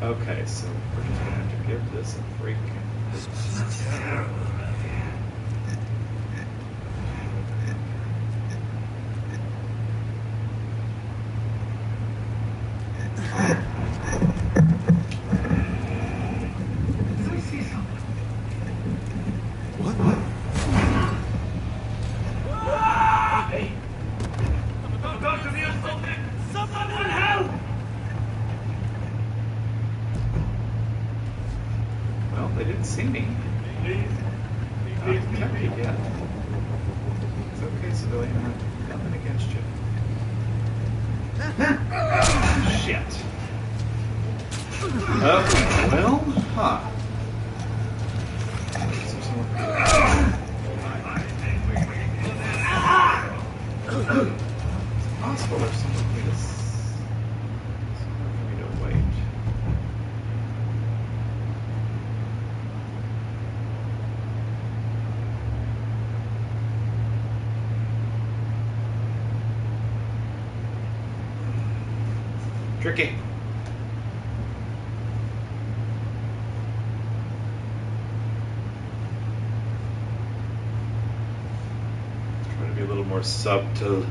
Okay, so we're just gonna have to give this a freaking... This is terrible. I see something. What? Hey! Doctor, there's something! Someone help! Okay, yeah. It's okay, civilian. I'm nothing against you. Shit. Well, huh. It's possible there's something for me to wait. Tricky. Try to be a little more subtle.